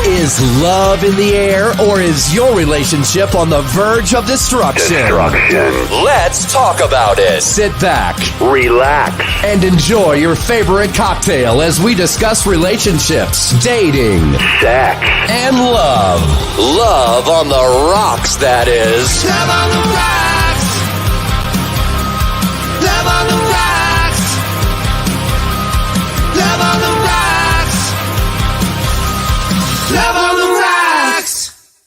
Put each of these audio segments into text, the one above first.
Is love in the air, or is your relationship on the verge of destruction? Let's talk about it. Sit back, relax, and enjoy your favorite cocktail as we discuss relationships, dating, sex, and love. Love on the rocks, that is. Love on the rocks. Love on the rocks. Love on the rocks. Love on the rocks.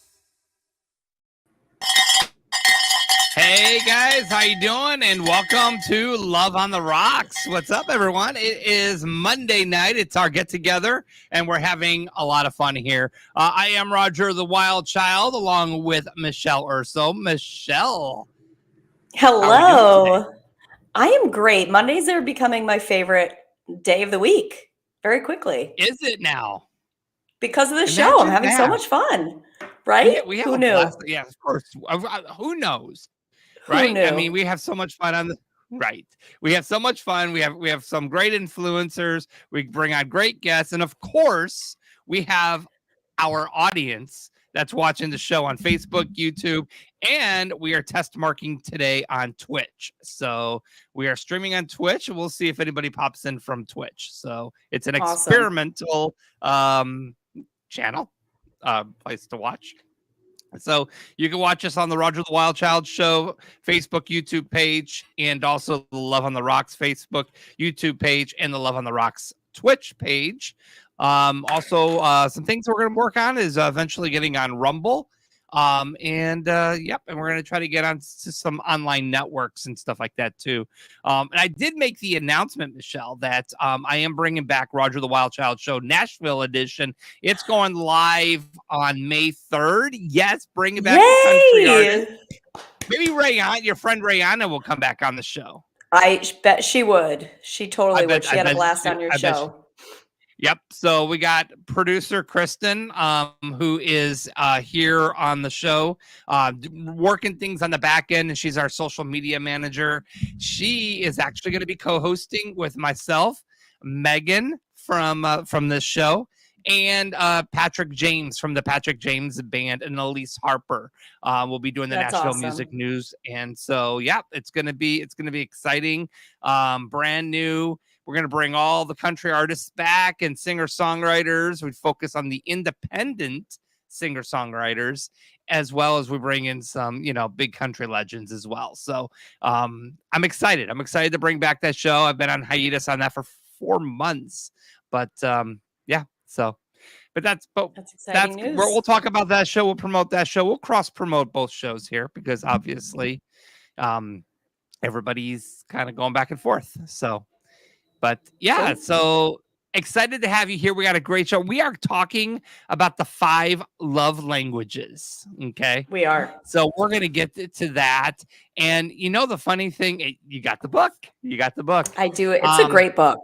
Hey guys, how you doing? And welcome to Love on the Rocks. What's up, everyone? It is Monday night. It's our get together, and we're having a lot of fun here. I am Roger, the Wild Child, along with Michelle Urso. Michelle, hello. I am great. Mondays are becoming my favorite day of the week. Very quickly. Is it now? Because of the show, I'm having so much fun. Right? We have Who knew? Yeah, of course. Who knows? Right? Who knew? I mean, we have so much fun on the right. We have so much fun. We have some great influencers. We bring on great guests, and of course, we have our audience that's watching the show on Facebook, YouTube, and we are test marking today on Twitch. So we are streaming on Twitch, and we'll see if anybody pops in from Twitch. So it's an experimental channel, place to watch. So you can watch us on the Roger the Wild Child Show Facebook, YouTube page, and also the Love on the Rocks Facebook, YouTube page, and the Love on the Rocks Twitch page. Also, some things we're going to work on is eventually getting on Rumble. And we're going to try to get on to some online networks and stuff like that too. And I did make the announcement, Michelle, that I am bringing back Roger the Wild Child Show Nashville edition. It's going live on May 3rd. Yes, bring it back to country artists. Maybe Rayanna, your friend Rayanna, will come back on the show. I bet she would. She totally would. She had a blast on your show. Yep. So we got producer Kristen, who is here on the show, working things on the back end, and she's our social media manager. She is actually going to be co-hosting with myself, Megan from this show, and Patrick James from the Patrick James Band, and Elise Harper will be doing the Nashville Music News. And so, yeah, it's gonna be exciting, brand new. We're going to bring all the country artists back and singer-songwriters. We focus on the independent singer-songwriters, as well as we bring in some, big country legends as well. So I'm excited. I'm excited to bring back that show. I've been on hiatus on that for 4 months. But, that's exciting news. We'll talk about that show. We'll promote that show. We'll cross-promote both shows here because obviously everybody's kind of going back and forth. But yeah, so excited to have you here. We got a great show. We are talking about the 5 love languages. Okay. We are. So we're going to get to that. And the funny thing, you got the book. I do. It's a great book.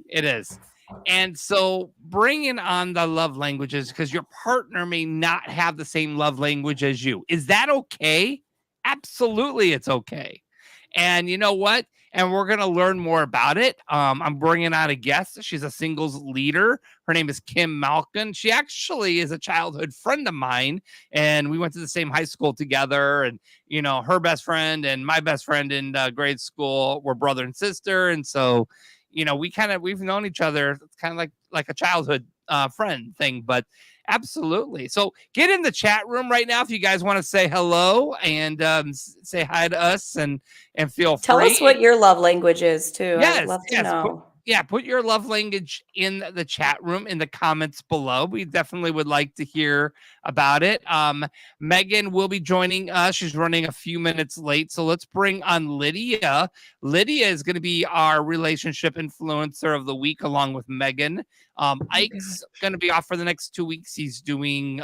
It is. And so bringing on the love languages, because your partner may not have the same love language as you. Is that okay? Absolutely. It's okay. And you know what? And we're going to learn more about it. I'm bringing on a guest. She's a singles leader. Her name is Kym Malkin. She actually is a childhood friend of mine, and we went to the same high school together. And, her best friend and my best friend in grade school were brother and sister. And so, we've known each other. It's kind of like a childhood friend thing, but absolutely. So get in the chat room right now if you guys want to say hello and say hi to us and feel free. Tell us what your love language is too. Yes, I'd love to know. Put your love language in the chat room in the comments below. We definitely would like to hear about it. Megan will be joining us. She's running a few minutes late. So let's bring on Lydia. Lydia is going to be our relationship influencer of the week along with Megan. Ike's going to be off for the next 2 weeks. He's doing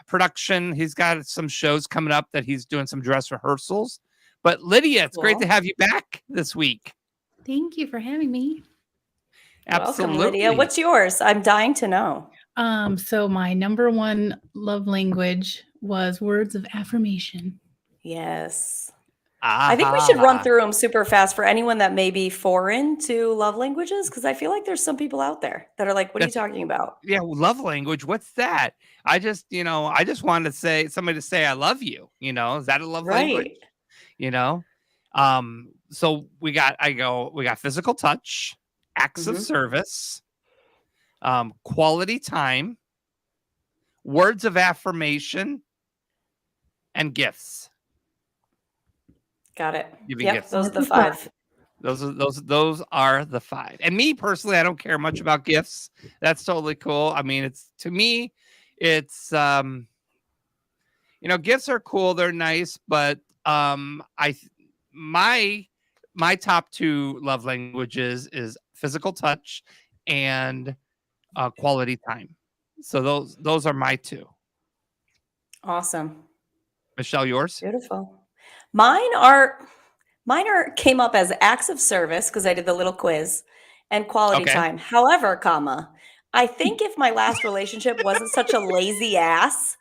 production. He's got some shows coming up that he's doing some dress rehearsals. But Lydia, it's great to have you back this week. Thank you for having me. Absolutely. Welcome, Lydia. What's yours? I'm dying to know. So my number one love language was words of affirmation. Yes. I think we should run through them super fast for anyone that may be foreign to love languages, because I feel like there's some people out there that are like, what are you talking about? Yeah, love language. What's that? I just wanted to say somebody to say I love you. Is that a love language? Right. So we got physical touch, acts of Mhm. service, quality time, words of affirmation, and gifts. Got it. Giving Yep, gifts. those are the 5. Those are the 5. And me personally, I don't care much about gifts. That's totally cool. I mean, to me, it's gifts are cool, they're nice, but my top 2 love languages is physical touch and quality time. So those are my 2. Awesome. Michelle, yours? Beautiful. Mine came up as acts of service because I did the little quiz, and quality Okay. time. However, I think if my last relationship wasn't such a lazy ass,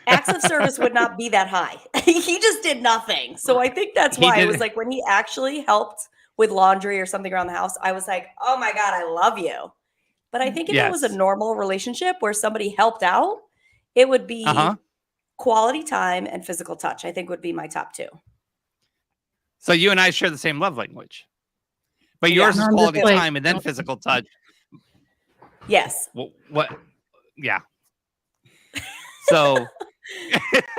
acts of service would not be that high. He just did nothing. So I think that's He why it did- was like when he actually helped with laundry or something around the house, I was like, oh my God, I love you. But I think if it was a Yes. normal relationship where somebody helped out, it would be Uh-huh. quality time and physical touch, I think would be my top 2. So you and I share the same love language. But Yeah. yours is I'm just quality like- time and then physical touch. Yes. What? Yeah. So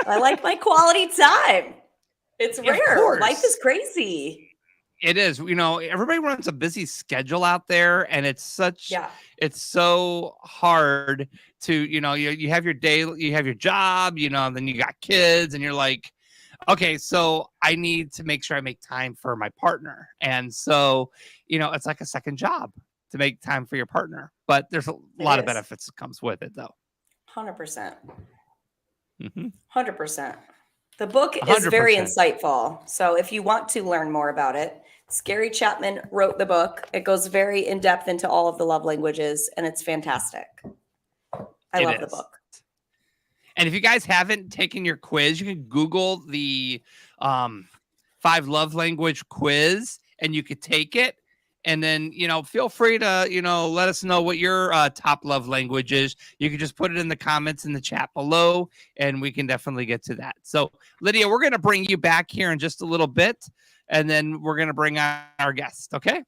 I like my quality time. It's Of rare. course. Life is crazy. it is, everybody runs a busy schedule out there, and it's so hard to, you have your day, you have your job, then you got kids, and you're like, okay, so I need to make sure I make time for my partner. And so, it's like a second job to make time for your partner, but there's a lot of is. benefits that comes with it though. 100%. Mm-hmm. 100%. The book is very 100%. insightful. So if you want to learn more about it, Scary Chapman wrote the book. It goes very in depth into all of the love languages, and it's fantastic. I love the book. And if you guys haven't taken your quiz, you can Google the 5 love language quiz, and you could take it. And then, feel free to, let us know what your top love language is. You can just put it in the comments in the chat below, and we can definitely get to that. So, Lydia, we're going to bring you back here in just a little bit, and then we're going to bring on our guest, okay?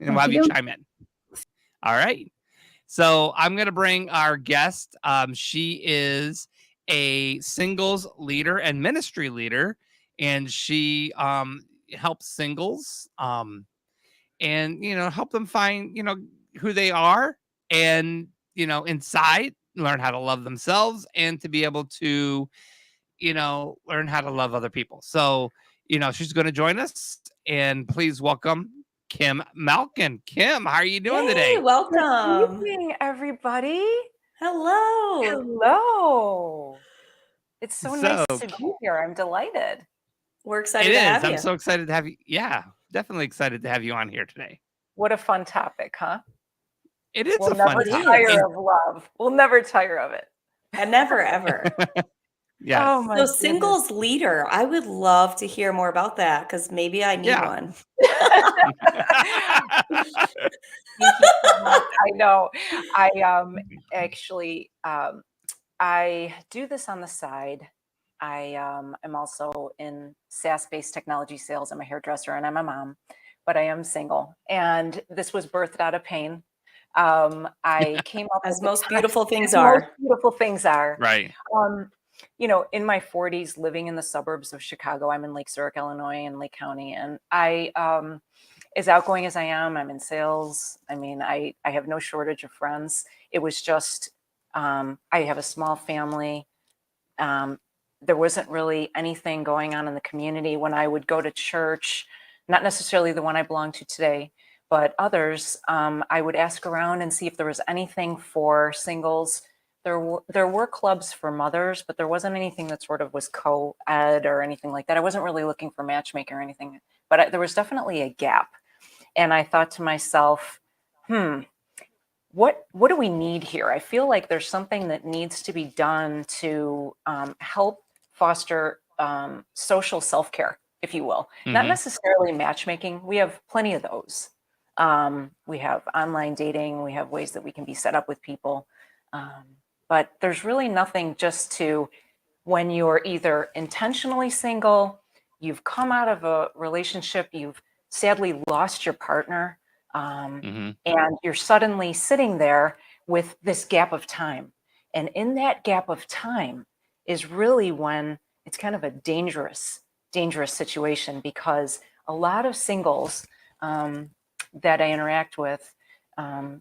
And we'll have you chime in. All right. So I'm going to bring our guest. She is a singles leader and ministry leader, and she helps singles and help them find who they are, and inside learn how to love themselves, and to be able to learn how to love other people. So she's going to join us, and please welcome Kym Malkin. Kym, how are you doing today? Welcome. Good evening, everybody. Hello. Hello. It's so nice to be here. I'm delighted. We're excited to have you. I'm so excited to have you. Yeah, definitely excited to have you on here today. What a fun topic, huh? It is We'll a fun never topic. tire of love. We'll never tire of it. And never, ever. Yes. Oh my So goodness. singles leader, I would love to hear more about that, because maybe I need one. I know. I actually I do this on the side. I am also in SaaS-based technology sales. I'm a hairdresser and I'm a mom, but I am single. And this was birthed out of pain. I came up As with most beautiful things as are. most beautiful things are. Right. In my 40s, living in the suburbs of Chicago, I'm in Lake Zurich, Illinois, and Lake County. And I, as outgoing as I am, I'm in sales. I mean, I have no shortage of friends. It was just, I have a small family. There wasn't really anything going on in the community. When I would go to church, not necessarily the one I belong to today, but others, I would ask around and see if there was anything for singles. There were clubs for mothers, but there wasn't anything that sort of was co-ed or anything like that. I wasn't really looking for matchmaking or anything, but there was definitely a gap. And I thought to myself, what do we need here? I feel like there's something that needs to be done to help foster social self-care. if you will. Not necessarily matchmaking. We have plenty of those. We have online dating. We have ways that we can be set up with people. But there's really nothing just to when you're either intentionally single, you've come out of a relationship, you've sadly lost your partner, and you're suddenly sitting there with this gap of time. And in that gap of time is really when it's kind of a dangerous situation because a lot of singles that I interact with,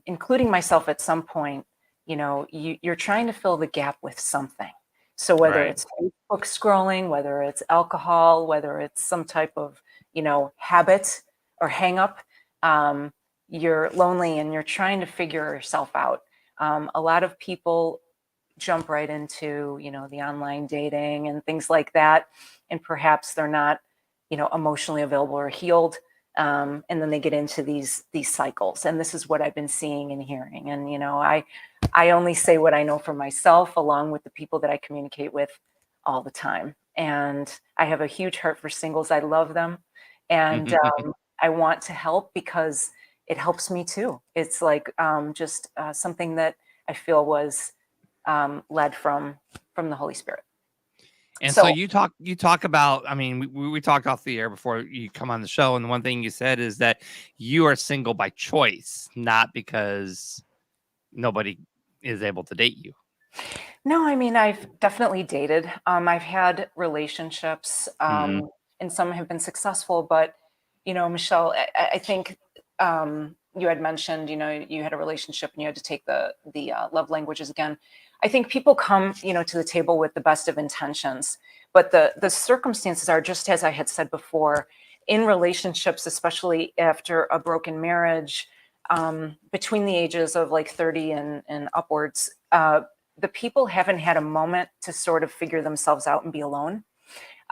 including myself at some point, you're trying to fill the gap with something. So whether Right. it's Facebook scrolling, whether it's alcohol, whether it's some type of, habit or hang up, you're lonely and you're trying to figure yourself out. A lot of people jump right into, the online dating and things like that. And perhaps they're not, emotionally available or healed. And then they get into these cycles. And this is what I've been seeing and hearing. And, I only say what I know for myself, along with the people that I communicate with all the time. And I have a huge heart for singles. I love them. And I want to help because it helps me too. It's like just something that I feel was led from the Holy Spirit. And so you talk about, I mean, we talked off the air before you come on the show. And the one thing you said is that you are single by choice, not because nobody is able to date you. No, I mean, I've definitely dated. I've had relationships, and some have been successful. But, Michelle, I think you had mentioned, you had a relationship and you had to take the love languages again. I think people come, to the table with the best of intentions, but the circumstances are just as I had said before. In relationships, especially after a broken marriage, between the ages of like 30 and upwards, the people haven't had a moment to sort of figure themselves out and be alone.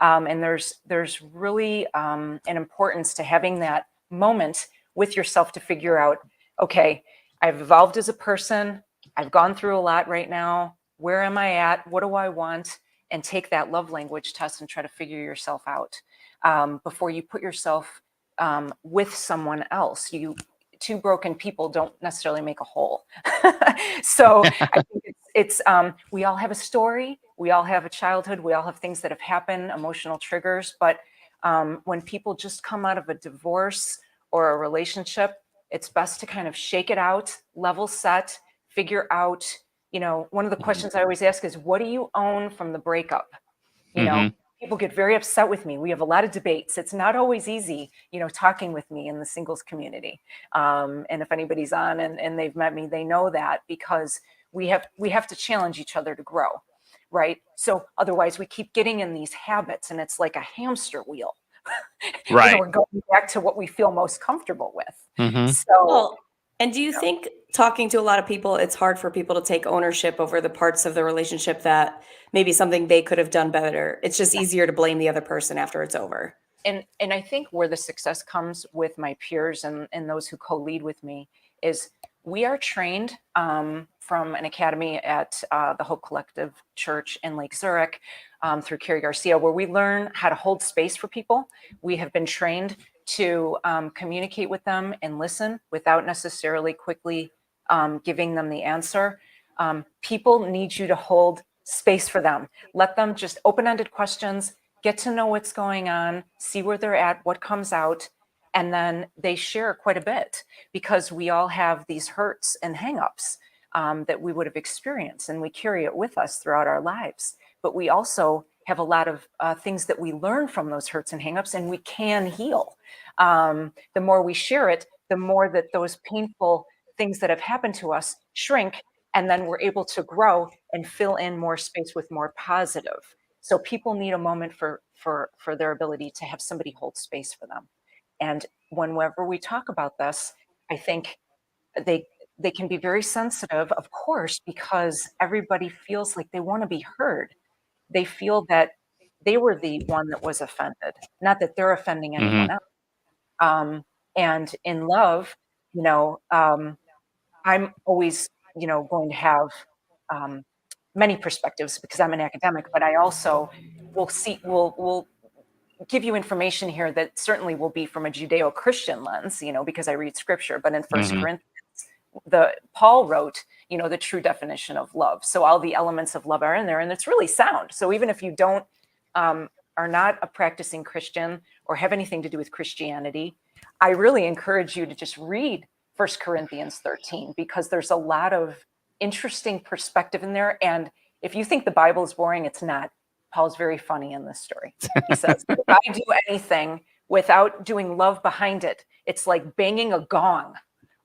And there's really an importance to having that moment with yourself to figure out, okay, I've evolved as a person. I've gone through a lot right now. Where am I at? What do I want? And take that love language test and try to figure yourself out before you put yourself with someone else. Two broken people don't necessarily make a whole. So I think it's we all have a story. We all have a childhood. We all have things that have happened, emotional triggers. But when people just come out of a divorce or a relationship, it's best to kind of shake it out, level set, figure out, one of the questions I always ask is, what do you own from the breakup? People get very upset with me. We have a lot of debates. It's not always easy, talking with me in the singles community. And if anybody's on and they've met me, they know that because we have to challenge each other to grow, right? So otherwise we keep getting in these habits and it's like a hamster wheel. Right. We're going back to what we feel most comfortable with. So, Well, and do you think talking to a lot of people, it's hard for people to take ownership over the parts of the relationship that maybe something they could have done better? It's just easier to blame the other person after it's over. and I think where the success comes with my peers and those who co-lead with me is we are trained from an academy at the Hope Collective Church in Lake Zurich through Carrie Garcia, where we learn how to hold space for people. We have been trained to communicate with them and listen without necessarily quickly giving them the answer. People need you to hold space for them. Let them just open-ended questions, get to know what's going on, see where they're at, what comes out, and then they share quite a bit because we all have these hurts and hangups that we would have experienced, and we carry it with us throughout our lives. But we also have a lot of things that we learn from those hurts and hangups, and we can heal. The more we share it, the more that those painful things that have happened to us shrink, and then we're able to grow and fill in more space with more positive. So people need a moment for their ability to have somebody hold space for them. And whenever we talk about this, I think they can be very sensitive, of course, because everybody feels like they want to be heard. They feel that they were the one that was offended, not that they're offending anyone else. And in love, I'm always, going to have many perspectives because I'm an academic, but I also will give you information here that certainly will be from a Judeo-Christian lens, because I read scripture, but in 1st Mhm. Corinthians, Paul wrote, the true definition of love. So all the elements of love are in there, and it's really sound. So even if you don't, are not a practicing Christian or have anything to do with Christianity, I really encourage you to just read 1 Corinthians 13, because there's a lot of interesting perspective in there. And if you think the Bible is boring, it's not. Paul's very funny in this story. He says, if I do anything without doing love behind it, it's like banging a gong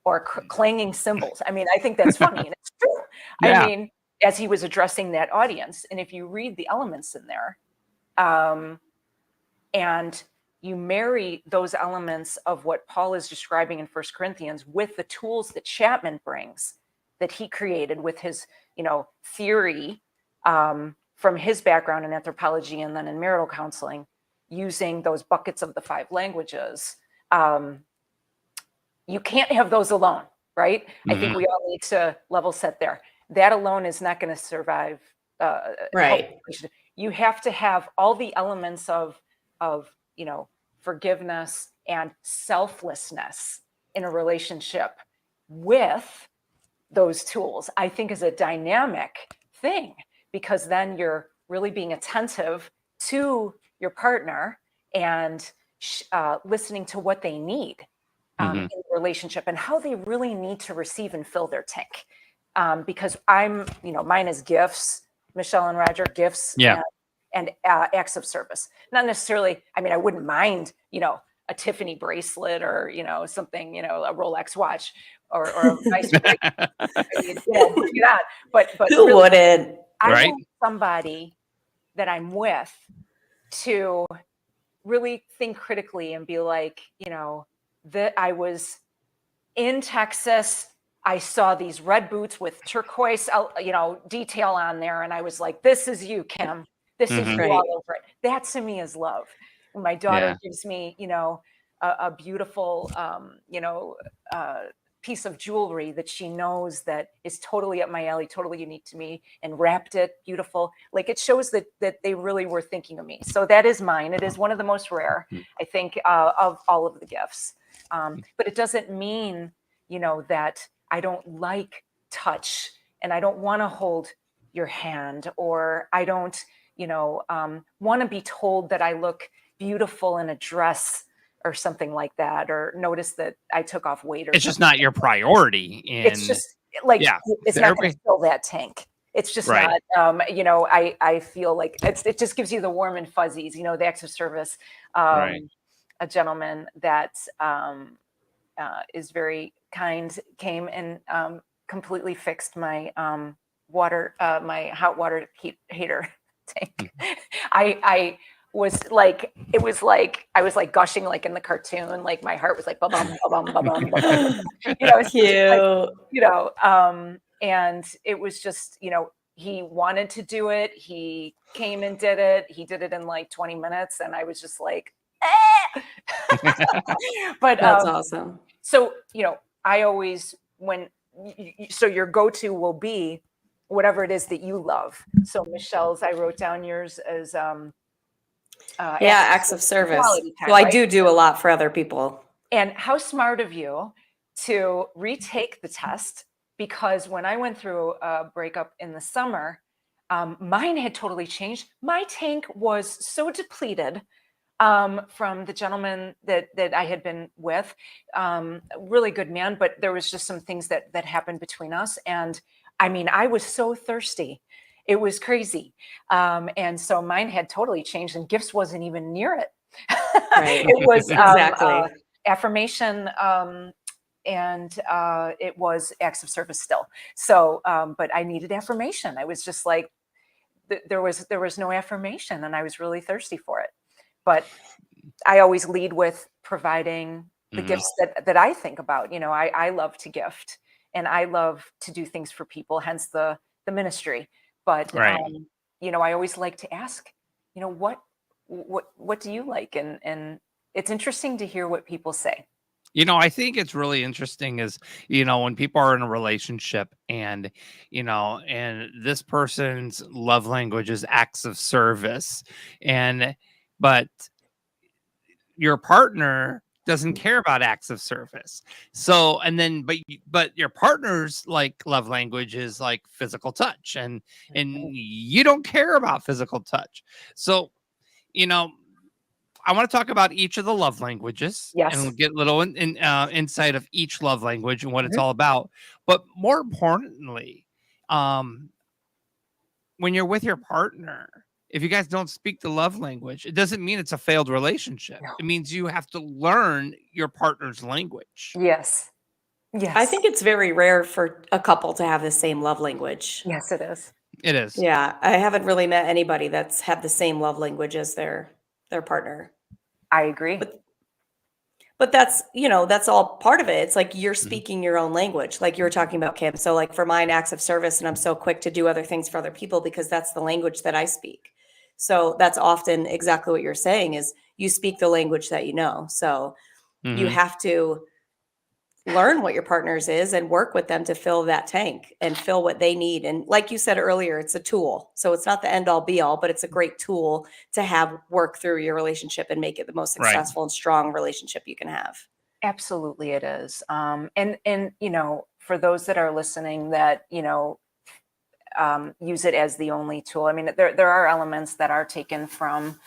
or clanging cymbals. I mean, I think that's funny, and it's true. Yeah. I mean, as he was addressing that audience, and if you read the elements in there, and you marry those elements of what Paul is describing in 1 Corinthians with the tools that Chapman brings, that he created with his, theory from his background in anthropology and then in marital counseling, using those buckets of the 5 languages. You can't have those alone, right? I think we all need to level set there. That alone is not going to survive. Right. You have to have all the elements of forgiveness and selflessness in a relationship with those tools. I think is a dynamic thing, because then you're really being attentive to your partner and listening to what they need in the relationship and how they really need to receive and fill their tank. Because mine is gifts, Michelle and Roger, gifts and acts of service. Not necessarily, I wouldn't mind, a Tiffany bracelet or, something, a Rolex watch or a nice bring it on. But Who really, wouldn't? I want somebody that I'm with to really think critically and be like, that I was in Texas, I saw these red boots with turquoise, detail on there. And I was like, this is you, Kym. This is you all over it. That to me is love. When my daughter gives me, a beautiful, piece of jewelry that she knows that is totally up my alley, totally unique to me, and wrapped it beautiful. Like, it shows that they really were thinking of me. So that is mine. It is one of the most rare, I think, of all of the gifts. But it doesn't mean, that I don't like touch and I don't want to hold your hand, or I don't, want to be told that I look beautiful in a dress or something like that, or notice that I took off weight. Or it's just not your priority. It's just like, it's not going to fill that tank. It's just not, I feel like it just gives you the warm and fuzzies, the acts of service. A gentleman that is very kind came and completely fixed my my hot water heater tank. I was like, it was like I was like gushing like in the cartoon, like my heart was like bum bum bum bum bum bum. Cute. Like, and it was just, he wanted to do it. He came and did it. He did it in like 20 minutes, and I was just like, eh. But that's awesome. So, I always, so your go-to will be whatever it is that you love. So Michelle's, I wrote down yours as acts of service. Time, well, I do a lot for other people. And how smart of you to retake the test, because when I went through a breakup in the summer, mine had totally changed. My tank was so depleted from the gentleman that I had been with, really good man, but there was just some things that happened between us. And I was so thirsty. It was crazy. And so mine had totally changed, and gifts wasn't even near it. Right. It was exactly affirmation, and it was acts of service still. So, but I needed affirmation. I was just like, there was no affirmation, and I was really thirsty for it. But I always lead with providing the gifts that I think about. I love to gift, and I love to do things for people, hence the ministry. But, I always like to ask, what do you like? And it's interesting to hear what people say. I think it's really interesting is, when people are in a relationship and, and this person's love language is acts of service. But your partner doesn't care about acts of service. So, and then, but your partner's like love language is like physical touch, and you don't care about physical touch. So, you know, I want to talk about each of the love languages, and Yes. we'll get a little insight of each love language and what it's Mhm. all about. But more importantly, when you're with your partner, if you guys don't speak the love language, it doesn't mean it's a failed relationship. No. It means you have to learn your partner's language. Yes. Yes. I think it's very rare for a couple to have the same love language. yes, it is. It is. Yeah, I haven't really met anybody that's had the same love language as their partner. I agree. But that's, that's all part of it. It's like you're Mhm. speaking your own language, like you were talking about, Kim. So like for mine, acts of service, and I'm so quick to do other things for other people because that's the language that I speak. So that's often exactly what you're saying is you speak the language that you know. So you Mhm. have to learn what your partner's is and work with them to fill that tank and fill what they need. And like you said earlier, it's a tool. So it's not the end all be all, but it's a great tool to have work through your relationship and make it the most Right. successful and strong relationship you can have. Absolutely, it is. And for those that are listening that use it as the only tool. I mean, there are elements that are taken from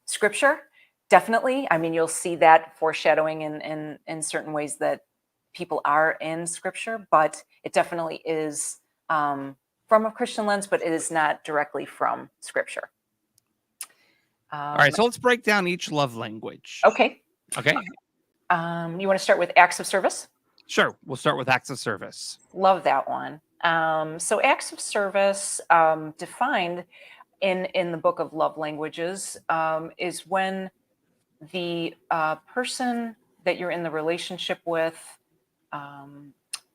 scripture. Definitely. I mean, you'll see that foreshadowing in certain ways that people are in scripture, but it definitely is from a Christian lens, but it is not directly from scripture. All right, so let's break down each love language. Okay. Okay. You want to start with acts of service? Sure. We'll start with acts of service. Love that one. So acts of service defined in the book of love languages is when the person that you're in the relationship with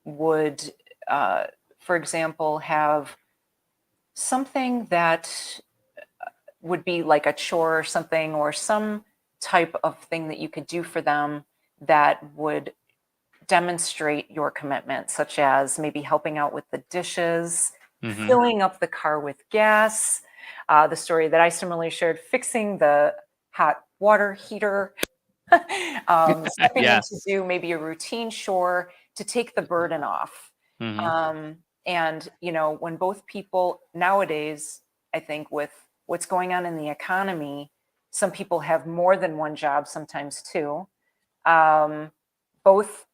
would, for example, have something that would be like a chore or something, or some type of thing that you could do for them that would demonstrate your commitment, such as maybe helping out with the dishes, Mhm. filling up the car with gas. The story that I similarly shared, fixing the hot water heater, stepping in to Yes. do maybe a routine chore to take the burden off. Mhm. And, when both people nowadays, I think with what's going on in the economy, some people have more than one job, sometimes two. Both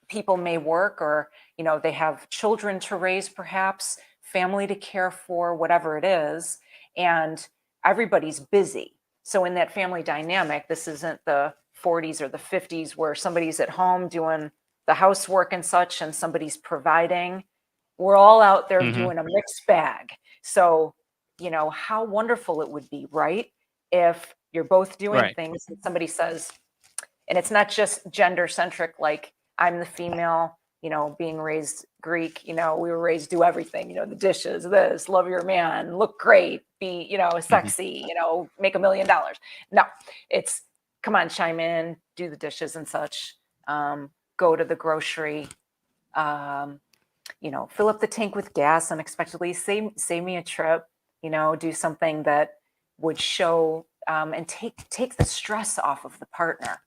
people may work, or they have children to raise, perhaps family to care for, whatever it is, and everybody's busy. So in that family dynamic, this isn't the 40s or the 50s where somebody's at home doing the housework and such and somebody's providing. We're all out there Mhm. doing a mixed bag. So how wonderful it would be, right, if you're both doing Right. things and somebody says, and it's not just gender centric, like I'm the female, being raised Greek, we were raised do everything, the dishes, this, love your man, look great, be, Mhm. sexy, make $1 million. No, it's come on, chime in, do the dishes and such, go to the grocery, fill up the tank with gas unexpectedly, save me a trip, do something that would show and take the stress off of the partner.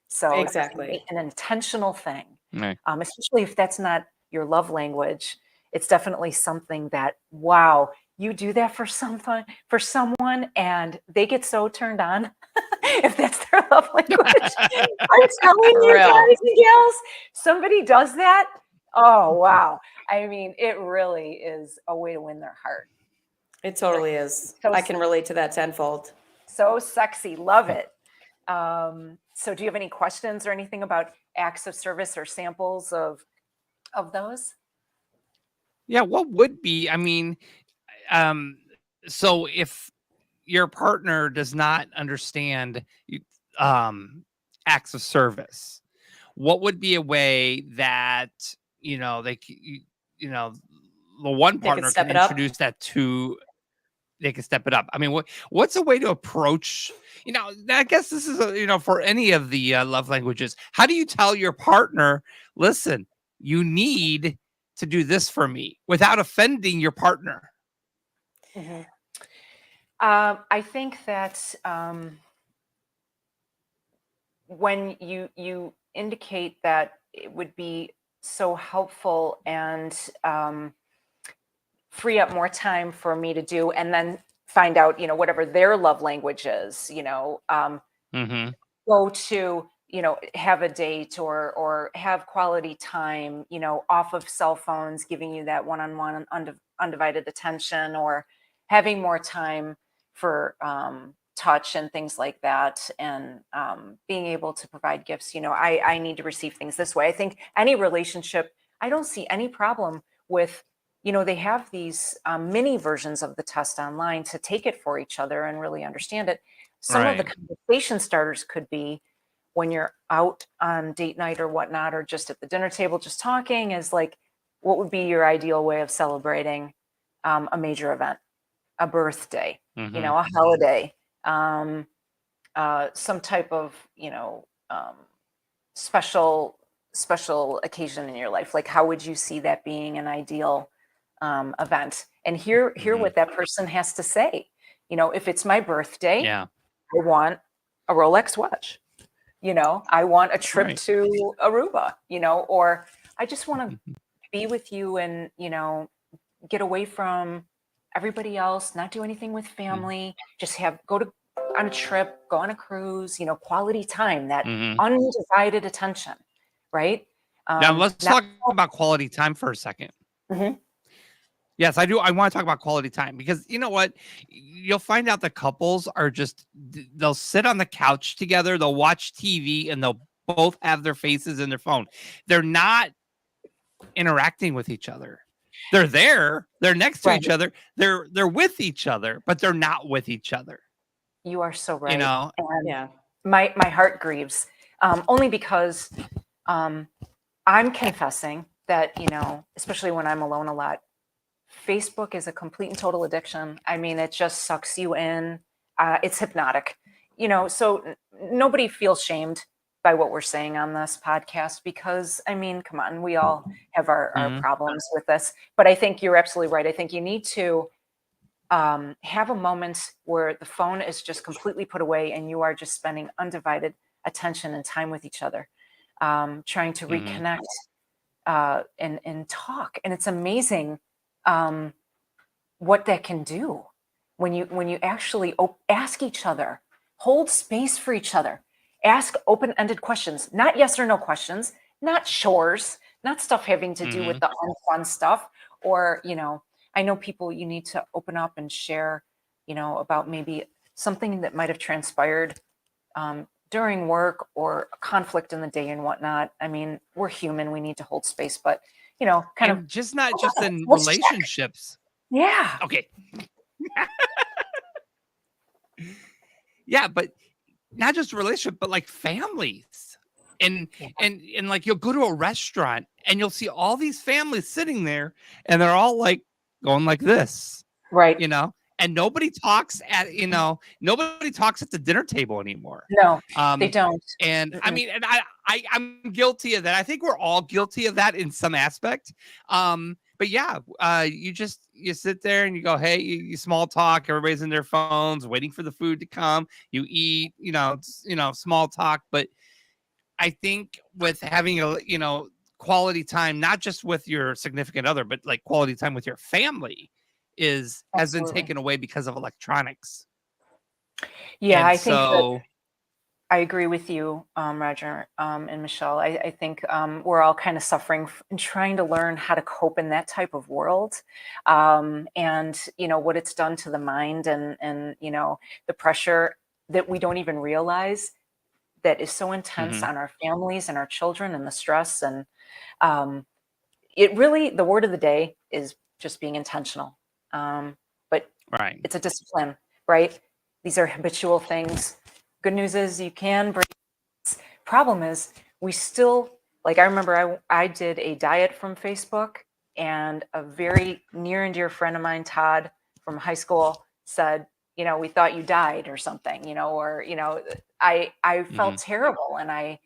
So that's Exactly. an intentional thing, Right. especially if that's not your love language. It's definitely something that, wow, you do that for someone, and they get so turned on if that's their love language. I'm telling For you, real. guys and gals, somebody does that. Oh wow! I mean, it really is a way to win their heart. It totally is. So I can relate to that tenfold. So sexy, love it. So do you have any questions or anything about acts of service or samples of those? Yeah, what would be, I mean, um, so if your partner does not understand acts of service, what would be a way that, they the one They could partner step can it up. introduce that to, they can step it up? I mean, what's a way to approach, I guess this is for any of the love languages. How do you tell your partner, listen, you need to do this for me without offending your partner? I think that when you indicate that it would be so helpful and free up more time for me to do, and then find out, whatever their love language is, Mm-hmm. go to, have a date or have quality time, off of cell phones, giving you that one-on-one undivided attention, or having more time for touch and things like that, and being able to provide gifts. I need to receive things this way. I think any relationship, I don't see any problem with, they have these mini versions of the test online to take it for each other and really understand it. Some of the Right. conversation starters could be, when you're out on date night or whatnot, or just at the dinner table, just talking, is like, what would be your ideal way of celebrating a major event, a birthday, Mm-hmm. a holiday, some type of, special occasion in your life. Like, how would you see that being an ideal event? And hear Mm-hmm. what that person has to say. If it's my birthday, Yeah. I want a Rolex watch. I want a trip Right. to Aruba, or I just want to be with you and, get away from everybody else, not do anything with family, just on a trip, go on a cruise, quality time, that Mm-hmm. undivided attention, right? Now let's Not, talk about quality time for a second. Mhm. Yes, I do. I want to talk about quality time because you know what? You'll find out the couples are they'll sit on the couch together, they'll watch TV, and they'll both have their faces in their phone. They're not interacting with each other. They're there, they're next to right. each other, they're with each other, but they're not with each other. You are so You right. know, And Yeah. my heart grieves, only because I'm confessing that, especially when I'm alone a lot, Facebook is a complete and total addiction. I mean, it just sucks you in. It's hypnotic, so nobody feels shamed by what we're saying on this podcast, because, I mean, come on, we all have our Mhm. problems with this. But I think you're absolutely right. I think you need to have a moment where the phone is just completely put away and you are just spending undivided attention and time with each other, trying to Mhm. reconnect and talk. And it's amazing um, what that can do when you actually ask each other, hold space for each other, ask open-ended questions, not yes or no questions, not chores, not stuff having to do with Mhm. the unfun stuff. Or, I know people, you need to open up and share, about maybe something that might have transpired during work, or a conflict in the day and whatnot. I mean, we're human, we need to hold space, but, kind of, And just not just in let's check. relationships. Yeah. Okay. Yeah, but not just a relationship, but like families. And Yeah. and like you'll go to a restaurant and you'll see all these families sitting there and they're all like going like this, Right. you know, and nobody talks at the dinner table anymore. No, they Um don't. and I Mm-mm. mean, and I'm guilty of that. I think we're all guilty of that in some aspect. But yeah, you sit there and you go, hey, you small talk, everybody's in their phones waiting for the food to come. You eat, small talk. But I think with having quality time, not just with your significant other, but like quality time with your family has been Absolutely. taken away because of electronics. Yeah, And I think that so I agree with you, Roger, and Michelle. I think we're all kind of suffering and trying to learn how to cope in that type of world, and what it's done to the mind, and the pressure that we don't even realize that is so intense mhm, on our families and our children, and the stress. And um, it really, the word of the day is just being intentional. But right. it's a discipline, right? These are habitual things. Good news is you can break. Problem is, we still, like, I remember I did a diet from Facebook, and a very near and dear friend of mine, Todd from high school, said, we thought you died or something, or, I felt Mhm, terrible. And I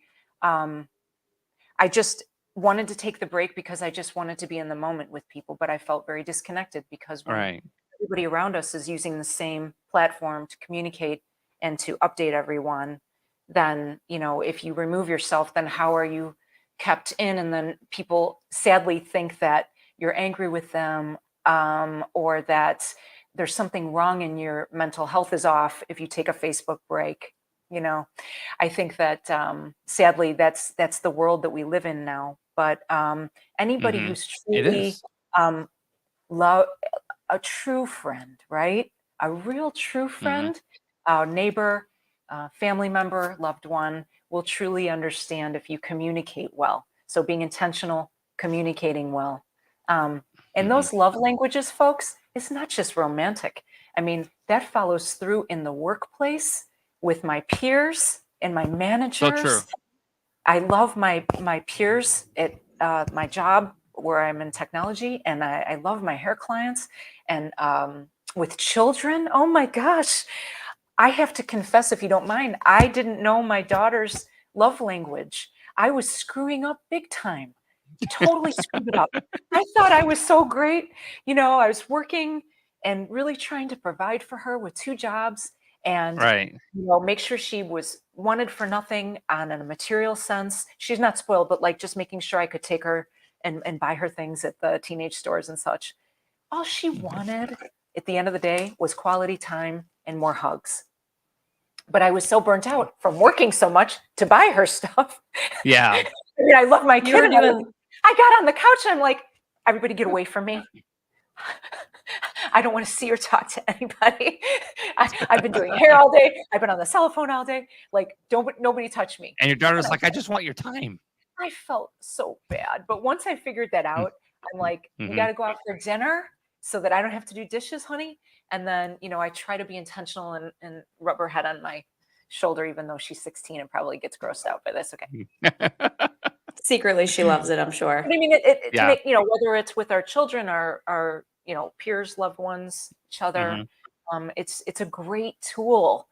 just wanted to take the break because I just wanted to be in the moment with people, but I felt very disconnected, because when right. everybody around us is using the same platform to communicate and to update everyone, then, if you remove yourself, then how are you kept in? And then people sadly think that you're angry with them, or that there's something wrong and your mental health is off if you take a Facebook break. I think that sadly that's the world that we live in now. But anybody Mhm. who's It truly is. love a true friend, right? A real true Mhm. friend, a neighbor, family member, loved one will truly understand if you communicate well. So being intentional, communicating well. And Mhm. those love languages, folks, it's not just romantic. I mean, that follows through in the workplace with my peers and my So true. managers. I love my peers at my job where I'm in technology, and I love my hair clients. And with children, oh my gosh, I have to confess, if you don't mind, I didn't know my daughter's love language. I was screwing up big time, totally screwed it up. I thought I was so great. I was working and really trying to provide for her with 2 jobs, and Right. make sure she was wanted for nothing on a material sense. She's not spoiled, but like just making sure I could take her and buy her things at the teenage stores and such. All she wanted at the end of the day was quality time and more hugs. But I was so burnt out from working so much to buy her stuff. Yeah. I mean, I love my You kid. were And doing I got on the couch and I'm like, everybody get away from me. I don't want to see or talk to anybody. I've been doing hair all day. I've been on the cell phone all day. Like, nobody touch me. And your daughter's And like, I just want your time. I felt so bad. But once I figured that out, I'm like, we Mm-hmm. got to go out for dinner so that I don't have to do dishes, honey. And then, I try to be intentional and rub her head on my shoulder, even though she's 16 and probably gets grossed out by this. Okay. secretly, she loves it, I'm But sure. I mean, it to Yeah. make, whether it's with our children, our peers, loved ones, each other, it's a great tool,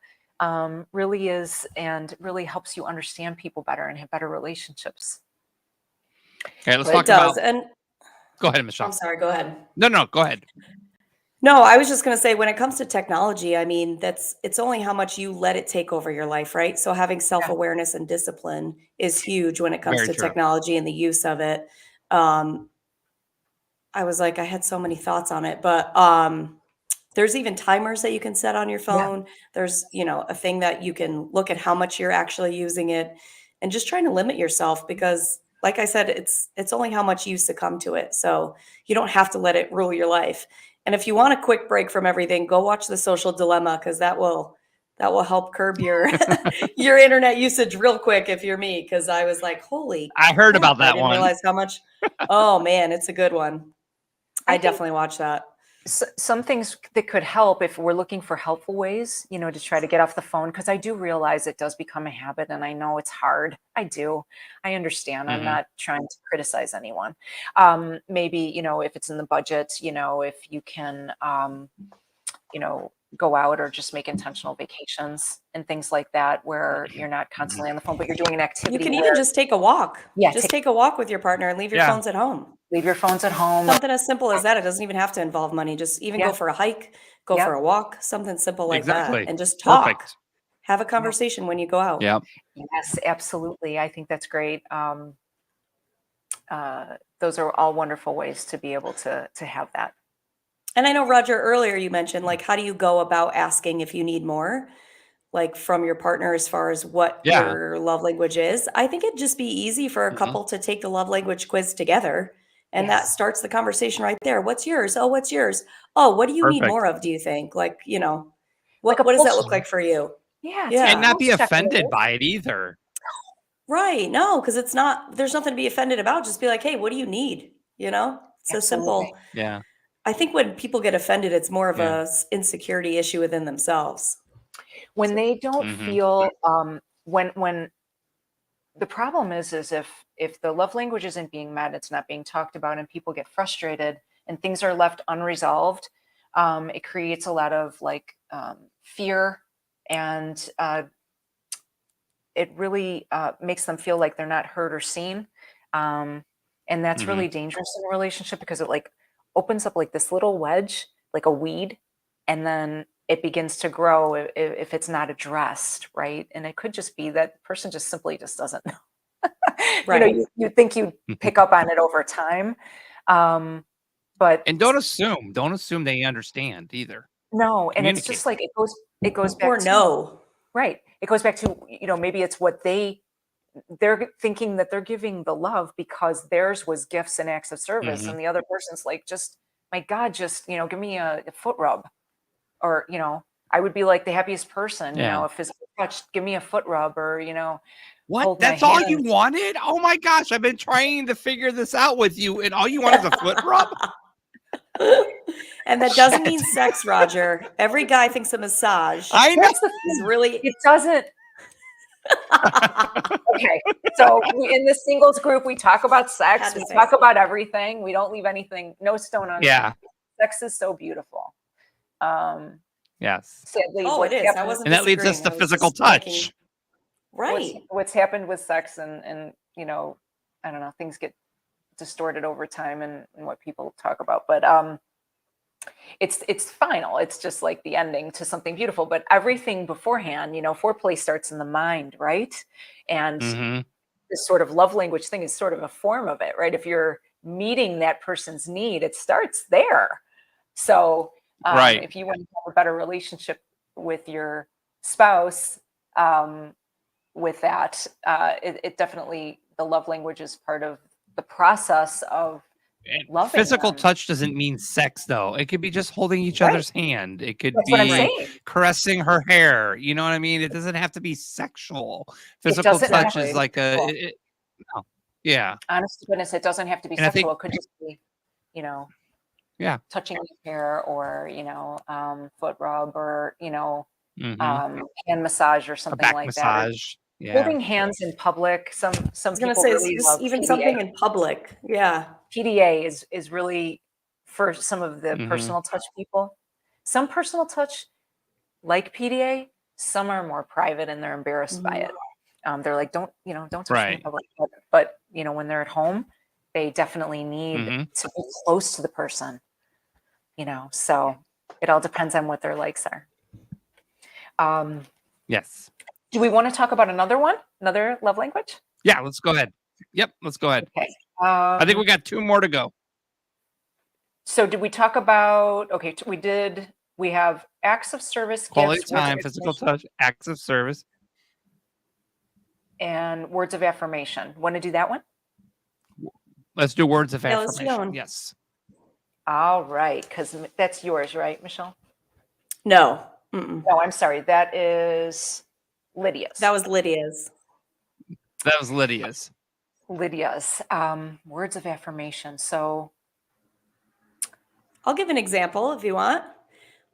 really is, and really helps you understand people better and have better relationships. Okay, let's It talk does. about. And Go ahead, I'm Michelle. sorry, go ahead. No, go ahead. No, I was just going to say when it comes to technology, I mean, it's only how much you let it take over your life, right? So having Yeah. self-awareness and discipline is huge when it comes Very to true. technology and the use of it. Um, I was like, I had so many thoughts on it, but there's even timers that you can set on your Yeah. phone. There's, a thing that you can look at how much you're actually using it and just trying to limit yourself because like I said, it's only how much you succumb to it. So you don't have to let it rule your life. And if you want a quick break from everything, go watch The Social Dilemma because that will help curb your your internet usage real quick if you're me. Cause I was like, holy I heard crap, about I that didn't one. realize how much. Oh man, it's a good one. I I think definitely watch that. some things that could help if we're looking for helpful ways, to try to get off the phone, because I do realize it does become a habit, and I know it's hard. I do. I understand. I'm Mhm. not trying to criticize anyone. Maybe, if it's in the budget, if you can, go out or just make intentional vacations and things like that, where you're not constantly on the phone, but you're doing an You activity can even where, just take a walk. yeah, Just take a walk with your partner and leave your Yeah. phones at home. leave your phones at home. Something as simple as that. It doesn't even have to involve money. Just even Yeah. go for a hike, go Yep. for a walk, something simple like that, Exactly. and just talk. Perfect. Have a conversation when you go out. Yeah. Yes, absolutely. I think that's great. Those are all wonderful ways to be able to have that. And I know, Roger, earlier you mentioned, like, how do you go about asking if you need more, like from your partner as far as what Yeah. your love language is? I think it'd just be easy for a Mhm. couple to take the love language quiz together. And that Yes, starts the conversation right there. What's yours? Oh, what's yours? Oh, what do you need Perfect. more of, do you think? Like, like a what does that pulse. look like for you? Yeah, take And a Yeah. not be pulse check. offended by it either. Right. No, because it's not, there's nothing to be offended about. Just be like, hey, what do you need? It's a Absolutely. simple, Yeah. I think when people get offended, it's more of Yeah. a insecurity issue within themselves. When they don't Mhm. feel, when the problem is if the love language isn't being met, it's not being talked about, and people get frustrated and things are left unresolved. It creates a lot of like fear, and it really makes them feel like they're not heard or seen. Um, and that's Mhm. really dangerous in a relationship because it like opens up like this little wedge, like a weed, and then it begins to grow if it's not addressed, right? And it could just be that person just simply just doesn't know. Right. You think you pick up on it over time, but And don't assume they understand either. no, and it's Communicate. just like it goes back Or to no. right. It goes back to maybe it's what they're thinking that they're giving the love because theirs was gifts and acts of service, Mhm. and the other person's like, just my God, just give me a foot rub, or I would be like the happiest person, Yeah. a physical touch, give me a foot rub, or What? hold my That's all you hand. wanted? Oh my gosh, I've been trying to figure this out with you, and all you want is a foot rub? And that doesn't mean sex, Roger. Every guy thinks a massage I know. That's the is thing. really. It doesn't. Okay, so in the singles group, we talk about sex. Had to We say talk it. about everything. We don't leave anything, no stone unturned. Yeah. Sex is so beautiful. Yes. Sadly, Oh, it what's is. I happened, wasn't And that leads us disagreeing. to I was physical just making- touch. Right. what's happened with sex, and I don't know, things get distorted over time and what people talk about, but it's final. It's just like the ending to something beautiful. But everything beforehand, foreplay starts in the mind, right? And Mhm. this sort of love language thing is sort of a form of it, right? If you're meeting that person's need, it starts there. So Right. if you want to have a better relationship with your spouse, with that, it definitely, the love language is part of the process of And loving physical them. touch doesn't mean sex, though. It could be just holding each Right. other's hand. It could That's what I'm be saying. caressing her hair. You know what I mean? It doesn't have to be sexual. Physical doesn't have touch to is be like sexual. no. Yeah. Honest to goodness, it doesn't have to be And I think- sexual. It could just be, Yeah. touching your hair, or foot rub, or Mhm. hand massage, or A something back like that. Or massage. Yeah. holding hands in public. Some I was gonna people say really just love even PDA. something in public. Yeah. PDA is really for some of the Mhm. personal touch people. Some personal touch like PDA. Some are more private and they're embarrassed by it. They're like, don't touch me in Right. public. But when they're at home, they definitely need Mhm. to be close to the person. So it all depends on what their likes are. Yes. Do we want to talk about another love language? Yeah, let's go ahead. Yep, let's go ahead. Okay. I think we got 2 more to go. So did we talk about? Okay, we have acts of service, Quality gifts, words of time, physical affirmation, touch, acts of service. and words of affirmation. Want to do that one? Let's do words of Yeah, let's do that affirmation. one. Yes. All right, because that's yours, right, Michelle? No. Mm-mm. No, I'm sorry. That is Lydia's. That was Lydia's. That was Lydia's. Words of affirmation. So I'll give an example if you want.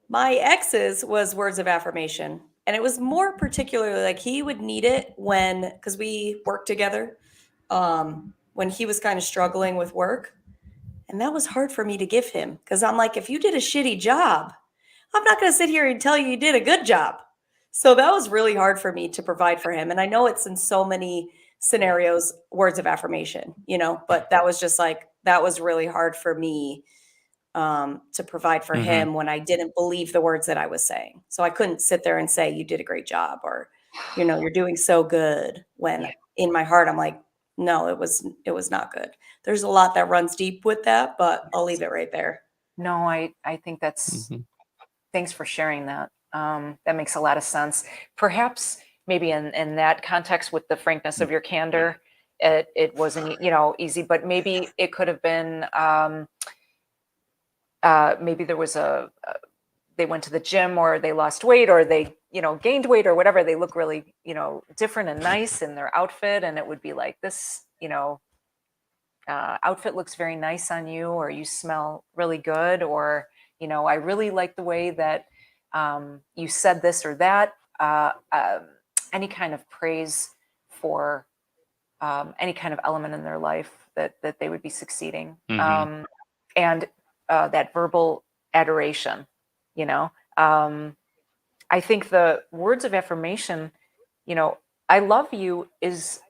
My ex's was words of affirmation. And it was more particularly like he would need it because we worked together, when he was kind of struggling with work. And that was hard for me to give him because I'm like, if you did a shitty job, I'm not going to sit here and tell you did a good job. So that was really hard for me to provide for him. And I know it's in so many scenarios, words of affirmation, but that was just like, that was really hard for me to provide for Mhm. him when I didn't believe the words that I was saying. So I couldn't sit there and say, you did a great job, or, you're doing so good, when Yeah. in my heart, I'm like, no, it was not good. There's a lot that runs deep with that, but I'll leave it right there. no, I think that's. Mhm. Thanks for sharing that. That makes a lot of sense. Perhaps maybe in that context, with the frankness of your candor, it wasn't easy, but maybe it could have been. Maybe there was they went to the gym, or they lost weight, or they gained weight, or whatever. They look really different and nice in their outfit, and it would be like, this outfit looks very nice on you, or you smell really good, or I really like the way that you said this or that. Any kind of praise for any kind of element in their life that they would be succeeding. Mhm. And that verbal adoration, I think the words of affirmation, I love you, is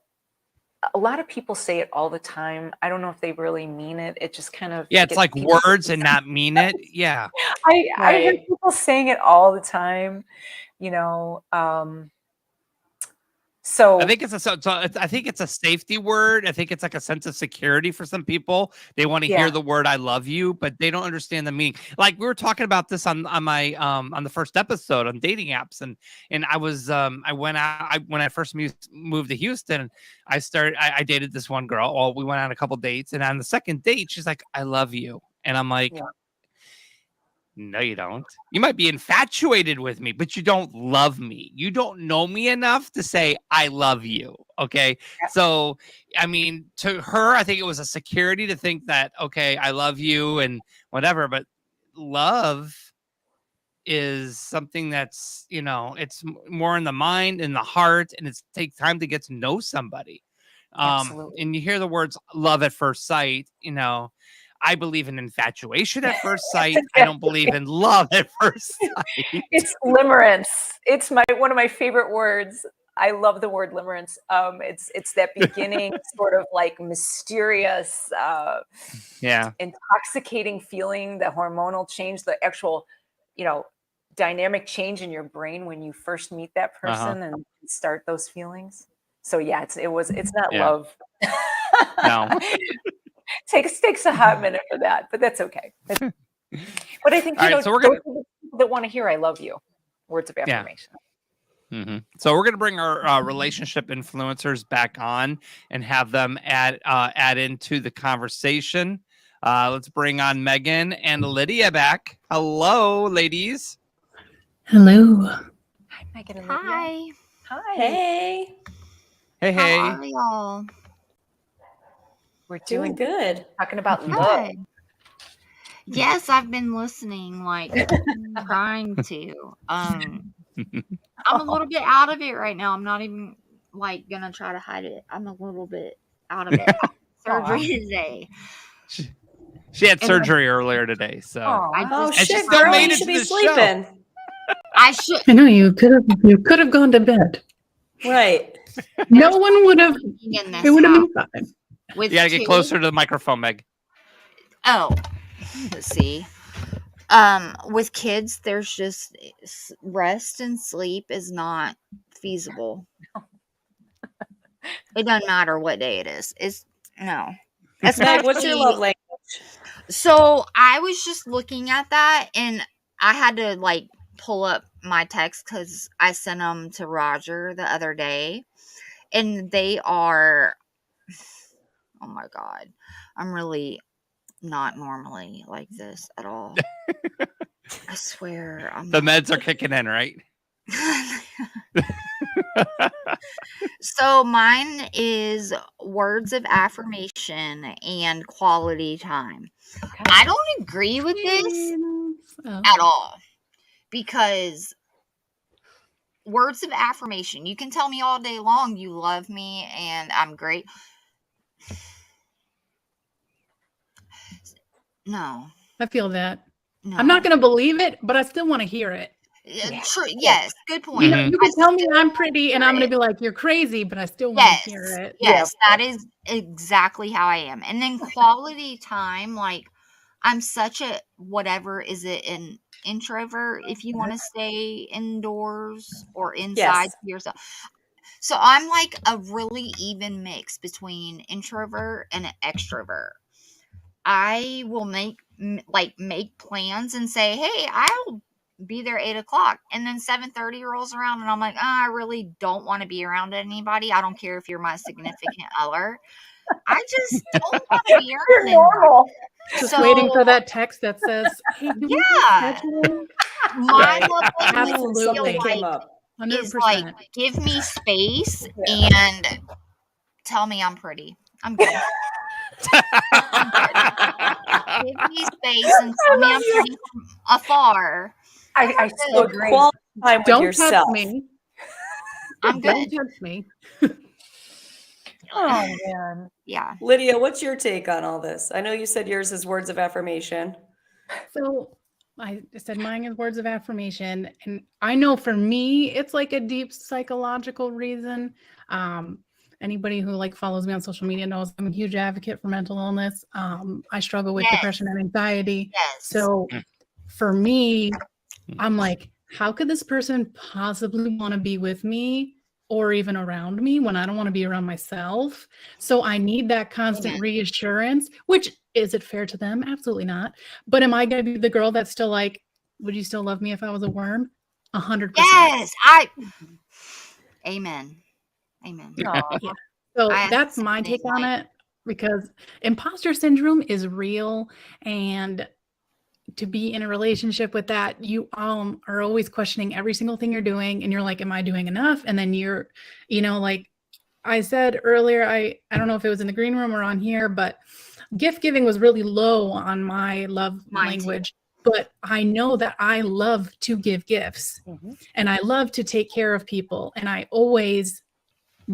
a lot of people say it all the time. I don't know if they really mean it. It just kind of Yeah, it's gets like people. words and not mean it. Yeah. I hear Right. people saying it all the time, you know. I So think I think it's a safety word. I think it's like a sense of security for some people. They want to hear yeah, the word "I love you," but they don't understand the meaning. Like we were talking about this on my on the first episode on dating apps, and I was I went out when I first moved to Houston. I dated this one girl. Well, we went on a couple dates, and on the second date, she's like, "I love you," and I'm like, yeah, no, you don't. You might be infatuated with me, but you don't love me. You don't know me enough to say, I love you. Okay. So, I mean, to her, I think it was a security to think that, okay, I love you and whatever, but love is something that's, it's more in the mind and the heart, and it's take time to get to know somebody. absolutely. And you hear the words love at first sight, I believe in infatuation at first sight. I don't believe in love at first sight. It's limerence. It's one of my favorite words. I love the word limerence. It's that beginning sort of like mysterious, Yeah. intoxicating feeling, the hormonal change, the actual, dynamic change in your brain when you first meet that Uh-huh. person and start those feelings. So yeah, it's not Yeah. love. No. takes a hot minute for that, but that's okay. But I think All right, so we're gonna those are the people that want to hear "I love you," words of affirmation. So we're gonna bring our relationship influencers back on and have them add into the conversation. Let's bring on Megan and Lydia back. Hello, ladies. Hello. Hi, Megan and Lydia. Hi. Hi. Hey, Hey, How hey. are y'all? We're doing doing good. talking about love. Good. Yes, I've been listening, like trying to. I'm a little bit out of it right now. I'm not even like gonna try to hide it. I'm a little bit out of it. Surgery today. She had And surgery earlier today, so I Aw. Oh just And she shit, still girl, made you it should to be the show. sleeping. I should I know you could have gone to bed. Right. No one would have. be in It this would have house been fine. with you gotta get kids. closer to the microphone, Meg. Oh, let's see. With kids, there's just rest and sleep is not feasible. It doesn't matter what day it is. It's no. Meg, what's your love Especially, language? so I was just looking at that and I had to like pull up my text because I sent them to Roger the other day and they are, oh my God, I'm really not normally like this at all. I swear. The meds are kicking in, right? So mine is words of affirmation and quality time. Okay. I don't agree with this Oh. at all because words of affirmation, you can tell me all day long you love me and I'm great. No, I feel that. no. I'm not going to believe it, but I still want to hear it. Yeah. True. Yes, good point. You know, Mhm. you can I tell me still I'm pretty, and hear I'm going it. to be like, "You're crazy," but I still want Yes, to hear it. yes, Yeah. that is exactly how I am. And then quality time, like I'm such a whatever, is it an introvert if you want to stay indoors or inside Yes. to yourself? So I'm like a really even mix between introvert and an extrovert. I will make plans and say, "Hey, I'll be there 8 o'clock," and then 7:30 rolls around, and I'm like, I really don't want to be around anybody. I don't care if you're my significant other. I just don't want to be You're around anybody. normal. Just So waiting for that text that says, "Hey, can we yeah, reschedule?" my Right. love language Ooh, I feel something Absolutely. came like up. is like 100%. give me space Yeah. and tell me I'm pretty. I'm good. Give me space and tell me I'm pretty from afar. I good. so So agree. quality time with Don't yourself. touch me. I'm Don't good. touch me. Oh man. Yeah. Lydia, what's your take on all this? I know you said yours is words of affirmation. So I said mine is words of affirmation. And I know for me, it's like a deep psychological reason. Anybody who like follows me on social media knows I'm a huge advocate for mental illness. I struggle with Yes. depression and anxiety. Yes. So for me, I'm like, how could this person possibly want to be with me or even around me when I don't want to be around myself? So I need that constant Amen. reassurance, which is it fair to them? Absolutely not. But am I going to be the girl that's still like, would you still love me if I was a worm? 100%. Yes. Amen. Amen. Aw. So I that's have my the same take on life. it, because imposter syndrome is real, and to be in a relationship with that, you are always questioning every single thing you're doing, and you're like, am I doing enough? And then you're, like I said earlier, I don't know if it was in the green room or on here, but gift giving was really low on my love Mine too. language. But I know that I love to give gifts, and I love to take care of people, and I always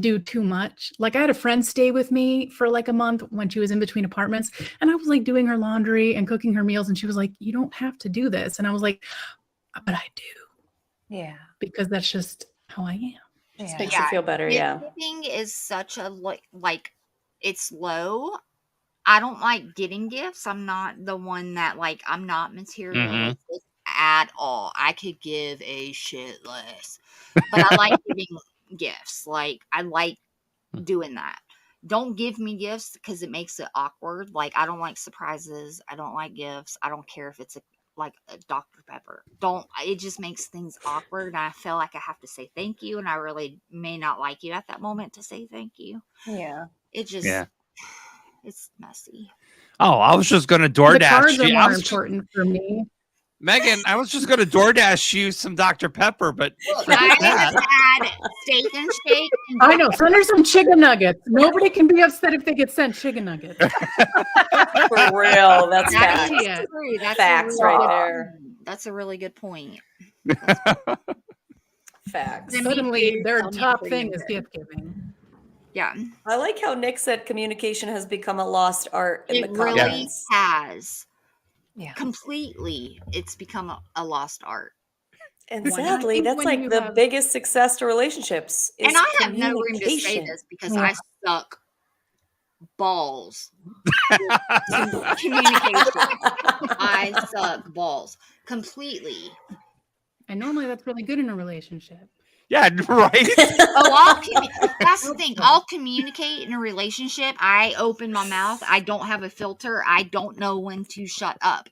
do too much. Like I had a friend stay with me for like a month when she was in between apartments, and I was like doing her laundry and cooking her meals, and she was like, you don't have to do this. And I was like, but I do, Yeah. because that's just how I am. Just Yeah. makes you feel better. Gift Yeah. giving is such a like it's low. I don't like getting gifts. I'm not the one that like I'm not materialistic at all. I could give a shit less. But I like giving gifts. Like I like doing that. Don't give me gifts because it makes it awkward. Like I don't like surprises. I don't like gifts. I don't care if it's like a Dr. Pepper. It just makes things awkward, and I feel like I have to say thank you, and I really may not like you at that moment to say thank you. Yeah. It just Yeah. it's messy. Oh, I was just gonna The DoorDash cards are you. more important for me. Megan, I was just gonna DoorDash you some Dr. Pepper, but Look, forget I that. just had steak and shake. And I know. Send her some chicken nuggets. Nobody can be upset if they get sent chicken nuggets. For real. That's That facts. is true. That's Facts a really right good there. point. That's a really good point. Facts. Send me Suddenly, food, their tell me top how thing you is are. gift giving. Yeah, I like how Nick said communication has become a lost art in it the really comments. has. Yeah. Completely, it's become a lost art. And Well, I sadly, think that's when like you the have- biggest success to relationships is And I have no room to say communication. this because Yeah. I suck balls with communication. I suck balls completely. And normally that's really good in a relationship. Yeah, right. Oh, that's the thing. I'll communicate in a relationship. I open my mouth. I don't have a filter. I don't know when to shut up.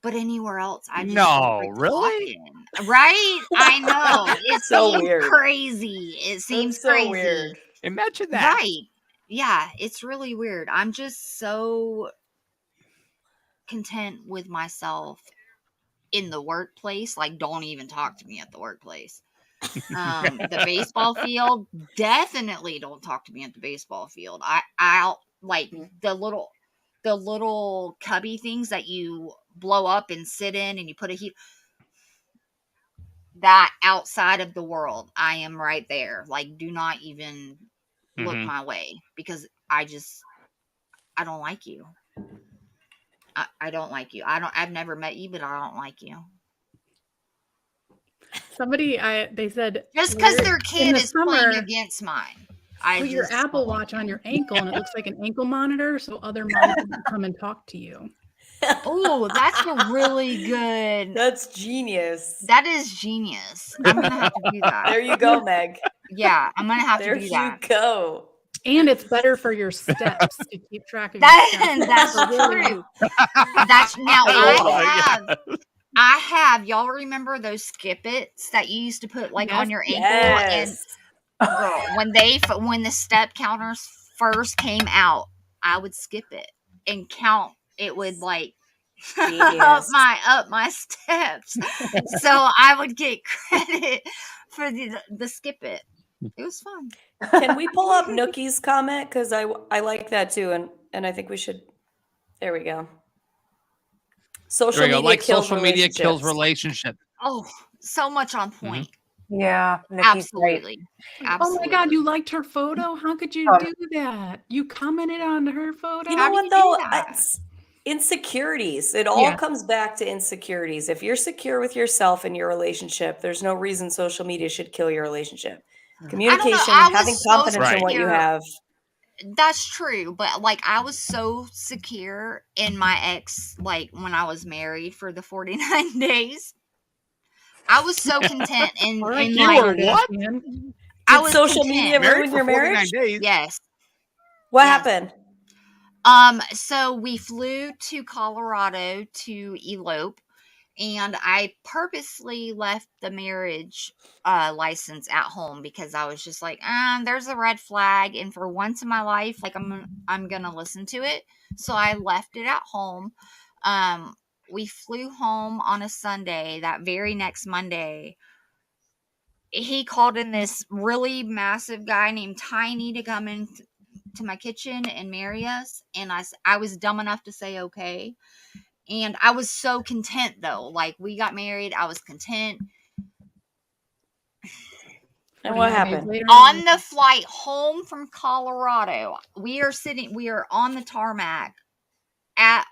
But anywhere else, I just No, start really? talking. Right? I know. It So seems weird. crazy. It seems That's so crazy. weird. Imagine that. Right. Yeah, it's really weird. I'm just so content with myself in the workplace. Like, don't even talk to me at the workplace. The baseball field, definitely don't talk to me at the baseball field. I'll like the little cubby things that you blow up and sit in and you put a heat that outside of the world. I am right there. Like, do not even look Mhm. my way because I don't like you. I don't like you. I've never met you, but I don't like you. They said Just because "We're- their in kid the is playing summer, against mine. put your Apple Watch on your ankle and it looks like an ankle monitor, so other moms can come and talk to you. Oh, that's a really good. That's genius. That is genius. I'm gonna have to do that. There you go, Meg. Yeah, I'm gonna have There to do you that. go. And it's better for your steps to keep track of your steps. That's So really, true. That's now Oh my I have. Y'all remember those skip-its that you used to put like on Yes. your ankle? Yes. And girl, when the step counters first came out, I would skip it and count. It would like up Genius. my steps, so I would get credit for the skip it. It was fun. Can we pull up Nookie's comment? Because I like that too, and I think we should. There we go. Social There you go. media Like kills social media kills relationships. relationship. Oh, so much on point. Yeah. Nikki's right. Absolutely. oh my Absolutely. God, you liked her photo? How could you Um, do that? You commented on her photo? You How know do what you do though? that? It's insecurities. It all Yeah. comes back to insecurities. If you're secure with yourself and your relationship, there's no reason social media should kill your relationship. Communication, I was having so confidence in Right. what you secure. have. That's true, but like I was so secure in my ex, like when I was married for the 49 days. I was so content All right, in You like were what? I Did was social content. media Married ruin for your 49 marriage? days? Yes. What Yes. happened? So we flew to Colorado to elope, and I purposely left the marriage license at home because I was just like, there's a red flag, and for once in my life, like I'm gonna listen to it. So I left it at home. We flew home on a Sunday. That very next Monday, he called in this really massive guy named Tiny to come in to my kitchen and marry us, and I was dumb enough to say okay. And I was so content though. Like we got married, I was content. And what 49 days happened? later, On the flight home from Colorado, we are on the tarmac at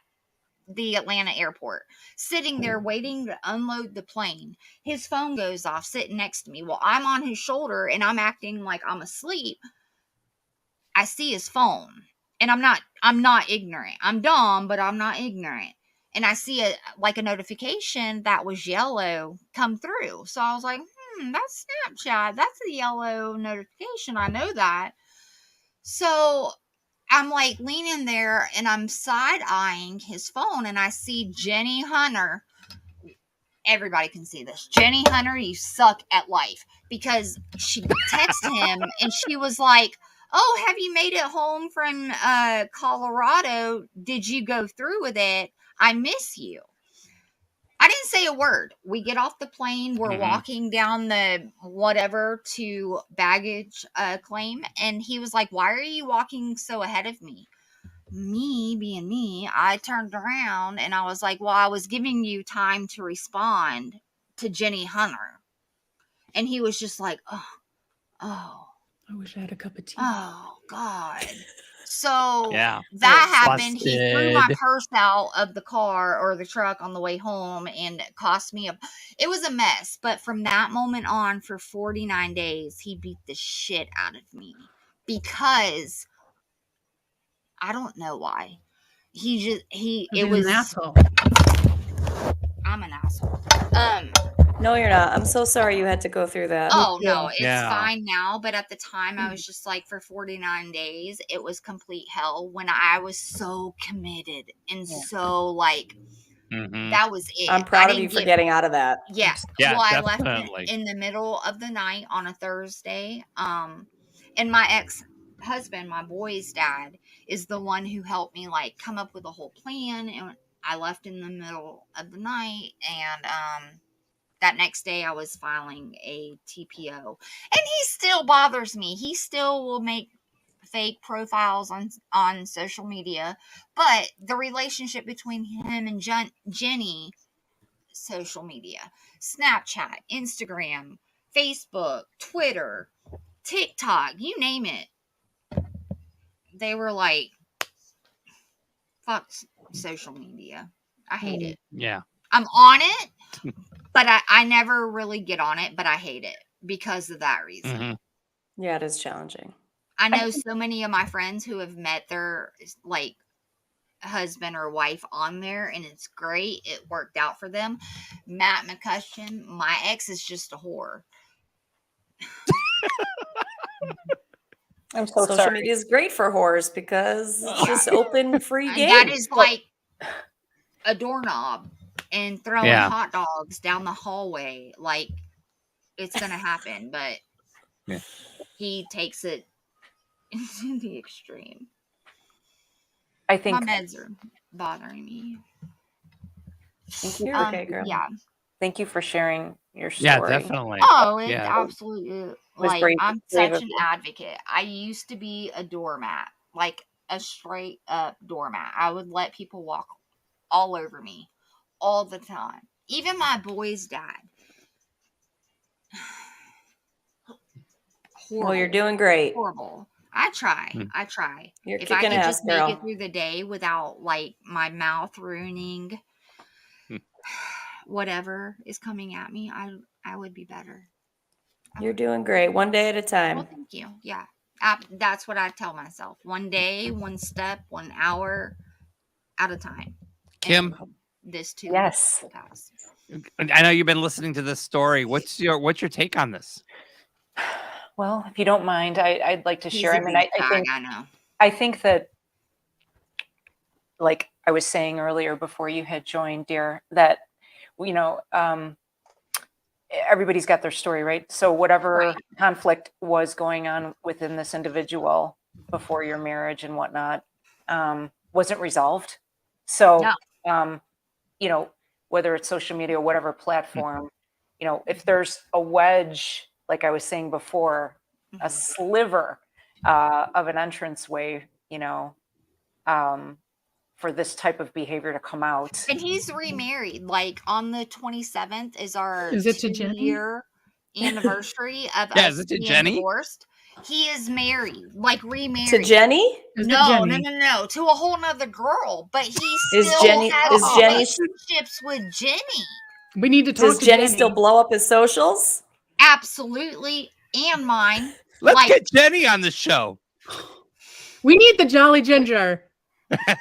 the Atlanta airport, sitting there waiting to unload the plane. His phone goes off sitting next to me. Well, I'm on his shoulder and I'm acting like I'm asleep. I see his phone, and I'm not ignorant. I'm dumb, but I'm not ignorant. And I see a notification that was yellow come through. So I was like, that's Snapchat. That's a yellow notification. I know that. So I'm like leaning there and I'm side eyeing his phone, and I see Jenny Hunter. Everybody can see this. Jenny Hunter, you suck at life, because she texted him and she was like, "Oh, have you made it home from Colorado? Did you go through with it? I miss you." I didn't say a word. We get off the plane. We're walking down the whatever to baggage claim. And he was like, "Why are you walking so ahead of me?" Me being me, I turned around and I was like, "Well, I was giving you time to respond to Jenny Hunter." And he was just like, oh, I wish I had a cup of tea. oh God. So Yeah. that happened. He threw my Busted. purse out of the car or the truck on the way home, and it cost me it was a mess. But from that moment on, for 49 days, he beat the shit out of me because I don't know why. It He's was an asshole. I'm an asshole. No, you're not. I'm so sorry you had to go through that. Oh no, it's Yeah. fine now. But at the time, I was just like, for 49 days, it was complete hell when I was so committed and so like that was it. I'm I proud of didn't you for get- getting out of that. Yeah. Yeah, Well, I left definitely. in the middle of the night on a Thursday. And my ex-husband, my boy's dad, is the one who helped me like come up with a whole plan. And I left in the middle of the night, and that next day I was filing a TPO. And he still bothers me. He still will make fake profiles on social media, but the relationship between him and Jenny, social media, Snapchat, Instagram, Facebook, Twitter, TikTok, you name it, they were like, fuck social media. I hate it. Yeah. I'm on it, but I never really get on it, but I hate it because of that reason. Mm-hmm. Yeah, it is challenging. I know so many of my friends who have met their like husband or wife on there, and it's great. It worked out for them. Matt McCutcheon, my ex, is just a whore. I'm so Social sorry. media is great for whores because it's just open, free And game. that is like a doorknob and throwing Yeah. hot dogs down the hallway. Like, it's gonna happen, but Yeah. he takes it into the extreme. I My think meds are bothering me. You're okay, girl. Yeah. thank you for sharing your story. Yeah, definitely. Oh, it's Yeah. absolutely Was like brave- I'm brave such of an you. advocate. I used to be a doormat, like a straight up doormat. I would let people walk all over me all the time. Even my boy's dad. Horrible. Well, you're doing great. Horrible. I try. Hmm. I try. You're If I kicking could ass, just make girl. it through the day without like my mouth ruining Hmm. whatever is coming at me, I would be better. You're doing great. One day at a Well, time. thank you. Yeah. That's what I tell myself. One day, one step, 1 hour at a time. Kym, And this too Yes. will pass. I know you've been listening to this story. What's your take on this? Well, if you don't mind, I'd like to He's share. a I mean, douchebag, I know. I think that, like I was saying earlier before you had joined, dear, that you know, everybody's got their story, right? So whatever Right. conflict was going on within this individual before your marriage and whatnot wasn't resolved. So, No. you know, whether it's social media or whatever platform, you know, if there's a wedge, like I was saying before, a Mhm. sliver of an entranceway, you know, for this type of behavior to come out. And he's remarried. Like on the 27th is our Is it to Jenny? 2-year anniversary of Yeah, us is it to being Jenny? divorced. He is married, like remarried. To Jenny? Is it No, Jenny? no, to a whole nother girl. But he Is still Jenny- has is Jenny- relationships with Jenny. We need to talk Does to Jenny still blow up his socials? Absolutely, and mine. Let's Like- get Jenny on the show. We need the Jolly Ginger. Yeah,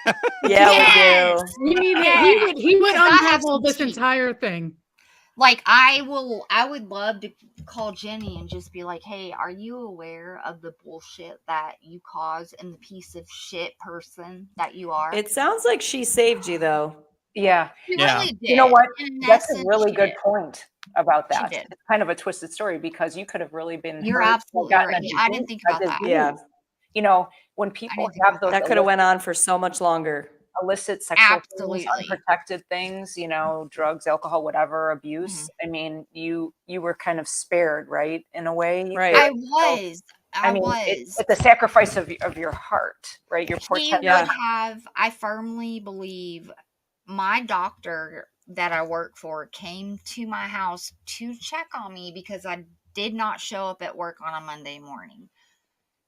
Yes! We need it. Yes. He would Because I have unravel some this tea. entire thing. Like I would love to call Jenny and just be like, hey, are you aware of the bullshit that you cause and the piece of shit person that you are? It sounds like she saved you, though. Yeah. She Yeah. really did. You know what? In That's a essence, really she good did. point about She that. did. It's kind of a twisted story because you could have really been You're hurt or absolutely gotten right. a Yeah, I didn't disease- think about a that. disease. Yeah. You know, when people didn't think have about those That could have went on for so much longer. illicit sexual things, Absolutely. unprotected things, you know, drugs, alcohol, whatever, abuse. I mean, you were kind of spared, right? In a way. Right. I was. I mean, was. it's the sacrifice of your heart, right? Your poor He tender Yeah. would have, I firmly believe, my doctor that I work for came to my house to check on me because I did not show up at work on a Monday morning.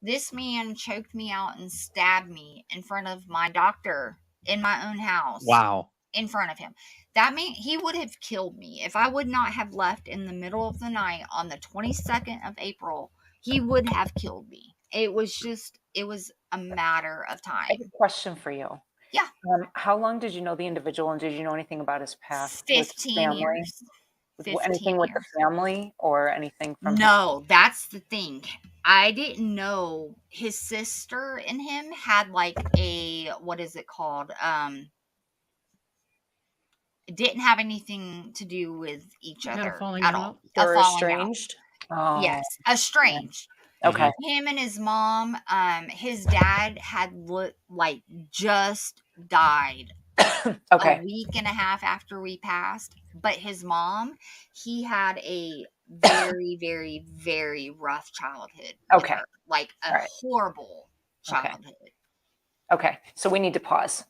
This man choked me out and stabbed me in front of my doctor in my own house. Wow. In front of him. That mean he would have killed me if I would not have left in the middle of the night on the 22nd of April. He would have killed me. It was a matter of I have time. a question for you. Yeah. How long did you know the individual, and did you know anything about his past? with 15 family? years. With 15 anything with the years. family or anything from No, that's the thing. I didn't know his sister and him had like a, what is it called? It didn't have anything to do with each Had a other falling at out. all. They A were falling estranged. Oh, Yes, estranged. okay. Him and his mom, his dad had like just died Okay. a week and a half after we passed. But his mom, he had a very, very, very rough childhood. with Okay. her. Like a All right. horrible Okay. childhood. Okay. So we need to pause.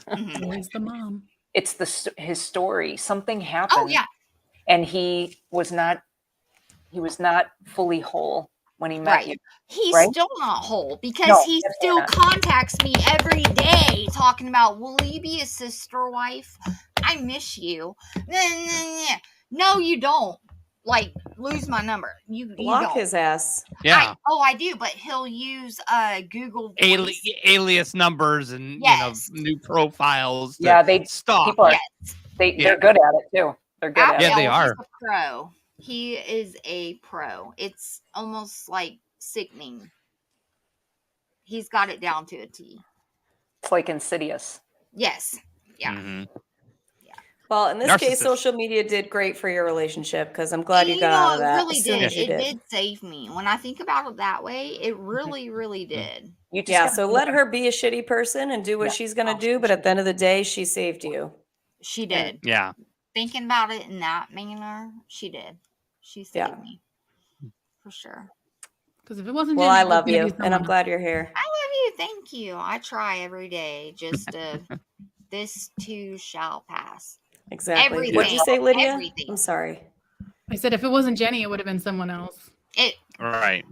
Mhm. Always the mom. It's his story. Something happened. Oh yeah, And he was not fully whole when he met right. you. He's Right? still not whole because No, he definitely still not. contacts me every day talking about, will you be a sister wife? I miss you. No, you don't. Like, lose my number. You Block don't. his ass. Yeah. I do, but he'll use Google Voice. Alias numbers and Yes. new profiles. Yeah, they stalk. people are Yes. they're good at it too. They're good at Yeah, it. they are. He's a pro. He is a pro. It's almost like sickening. He's got it down to a T. It's like Insidious. Yes. Yeah. Mhm. Well, in this case, Narcissist. social media did great for your relationship because I'm glad you And got out of that. It really as soon did. as you It did save me. When I think about it that way, it really, really did. You just Yeah, gotta so be- let her be a shitty person and do what Yeah. she's going to Oh, do. But at the end of the day, she saved you. She did. Yeah. Thinking about it in that manner, she did. She saved Yeah. me. For sure. Because if it wasn't Well, Jenny, I it was love gonna you, be and I'm someone glad you're here. I love you. Thank you. I try every day. Just this too shall pass. Exactly. What'd you say, Lydia? Everything. I'm sorry. else. I said if it wasn't Jenny, it would have been someone else. It. Right.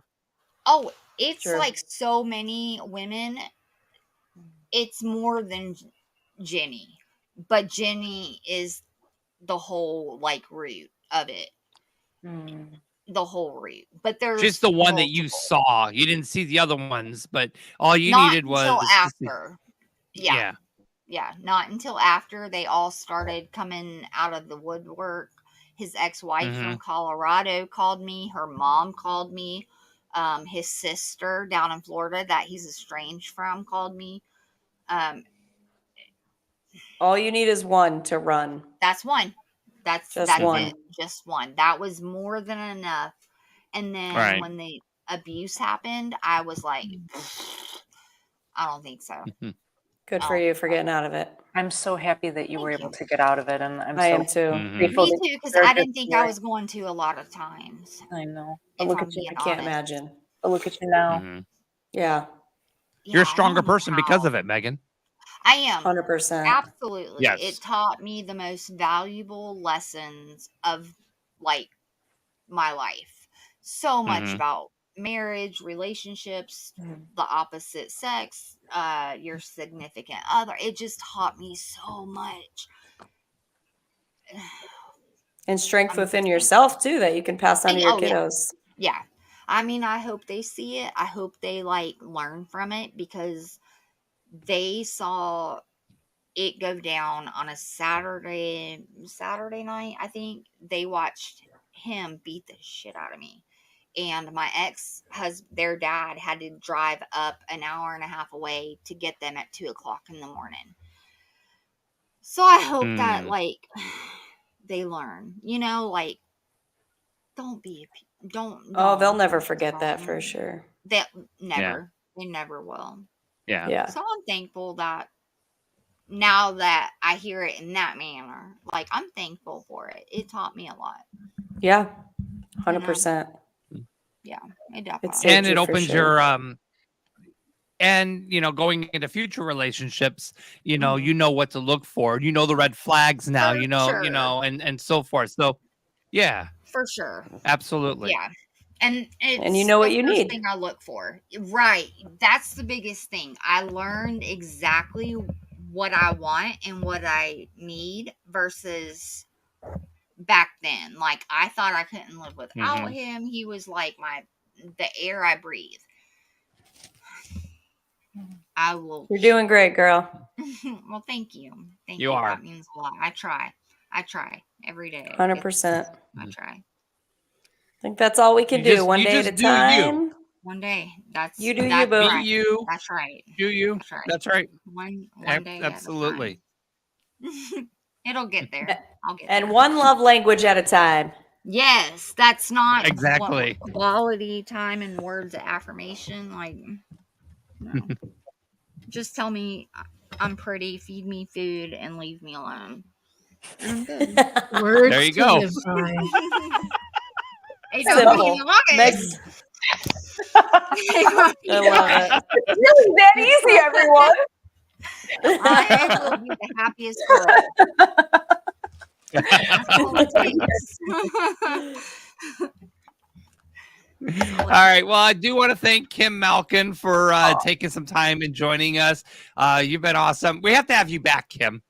Oh, it's True. like so many women. It's more than Jenny, but Jenny is the whole like root of it. Mm. the whole route, but there's Just the one that you multiple. saw. You didn't see the other ones, but all you Not needed until was to see. after. Yeah. Not until after they all started coming out of the woodwork. His ex-wife Mhm. from Colorado called me. Her mom called me. His sister down in Florida that he's estranged from called me. All you need is one to run. That's one. Just That's one. it. Just one. That was more than enough. And then Right. when the abuse happened, I was like, I don't think so. Good for you for getting out of it. I'm so happy that you were Thank able you. to get out of it, and I'm I so am too. Mhm. grateful Me that too, you because shared I this didn't think I story. was going to a lot of times. I know. If But look I'm at you. being I can't honest. imagine. But look at you now. Mhm. Yeah, You're a Yeah, I stronger don't know person because how. of it, Megan. I am. 100%. Absolutely. It Yes. taught me the most valuable lessons of like my life. So much Mhm. about marriage, relationships, Mhm. the opposite sex, your significant other. It just taught me so much. And strength I'm within thankful. yourself too that you can pass on to your Oh yeah. kiddos. Yeah. I mean, I hope they see it. I hope they like learn from it because they saw it go down on a Saturday night. I think they watched him beat the shit out of me, and my ex-husband, their dad, had to drive up an hour and a half away to get them at 2 o'clock in the morning. So I hope that Mm. like they learn, like don't be don't Oh, they'll don't never be forget that for strong. sure. That Yeah. they never will. Yeah. Yeah. So I'm thankful that now that I hear it in that manner, like I'm thankful for it. It taught me a lot. Yeah. You know? 100%. Yeah, it It definitely. saved And you it for opens sure. your and going into future relationships, you know what to look for. You know the red flags now, For sure. and so forth. So yeah, For sure. absolutely. Yeah. And And you it's know what the you first need. thing I look for. Right. That's the biggest thing. I learned exactly what I want and what I need versus back then. Like I thought I couldn't live without Mhm. him. He was like the air I breathe. I will You're doing great, girl. well, thank you. Thank You you. are. That means a lot. I try. I try every day. 100%. I Mhm. try. I think that's all we can You do. just One you day at a just do you. time. One day. That's You do you, that's boo. Be right. you. That's right. Do you. That's right. That's right. One day at a Absolutely. time. It'll get there. I'll get And there. one love language at a time. Yes, that's not Exactly. quality time and words of affirmation. Like, no. Just tell me I'm pretty, feed me food, and leave me alone. And I'm good. Words There you to go. live by. Hey, don't be Simple. in the market. Makes I love it. It's really that easy, everyone. I will be the happiest girl. That's all it takes. All right. Well, I do want to thank Kym Malkin for taking some time and joining us. You've been awesome. We have to have you back, Kym.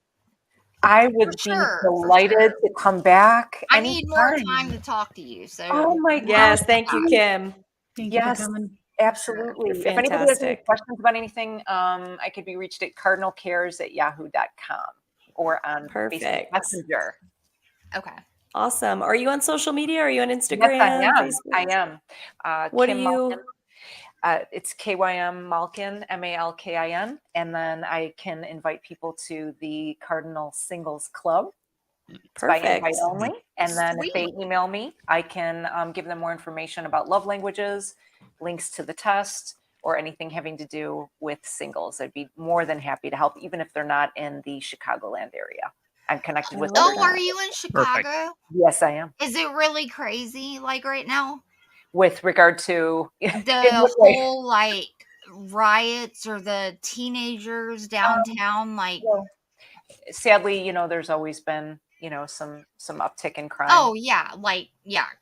I would be For delighted sure. to come back. I need more anytime. time to talk to you. So Oh my gosh. Yes, thank you, Kym. Thank you for Yes, coming. absolutely. You're If anybody has any fantastic. questions about anything, I could be reached at cardinalcares@yahoo.com or on Facebook Perfect. Messenger. okay. Awesome. Are you on social media? Are you on Yes, Instagram? I am. Facebook? I am. What do Kym you? Malkin. It's KYM Malkin, Malkin. And then I can invite people to the Cardinal Singles Club. It's by invite Perfect. only. And then if they Sweet. email me, I can give them more information about love languages, links to the test, or anything having to do with singles. I'd be more than happy to help, even if they're not in the Chicagoland area. I'm connected with love Oh, everyone. are you in Chicago? Yes, I am. Is it really crazy like right now? With regard to The whole like riots or the teenagers downtown like well, sadly, there's always been, some uptick in crime. oh yeah,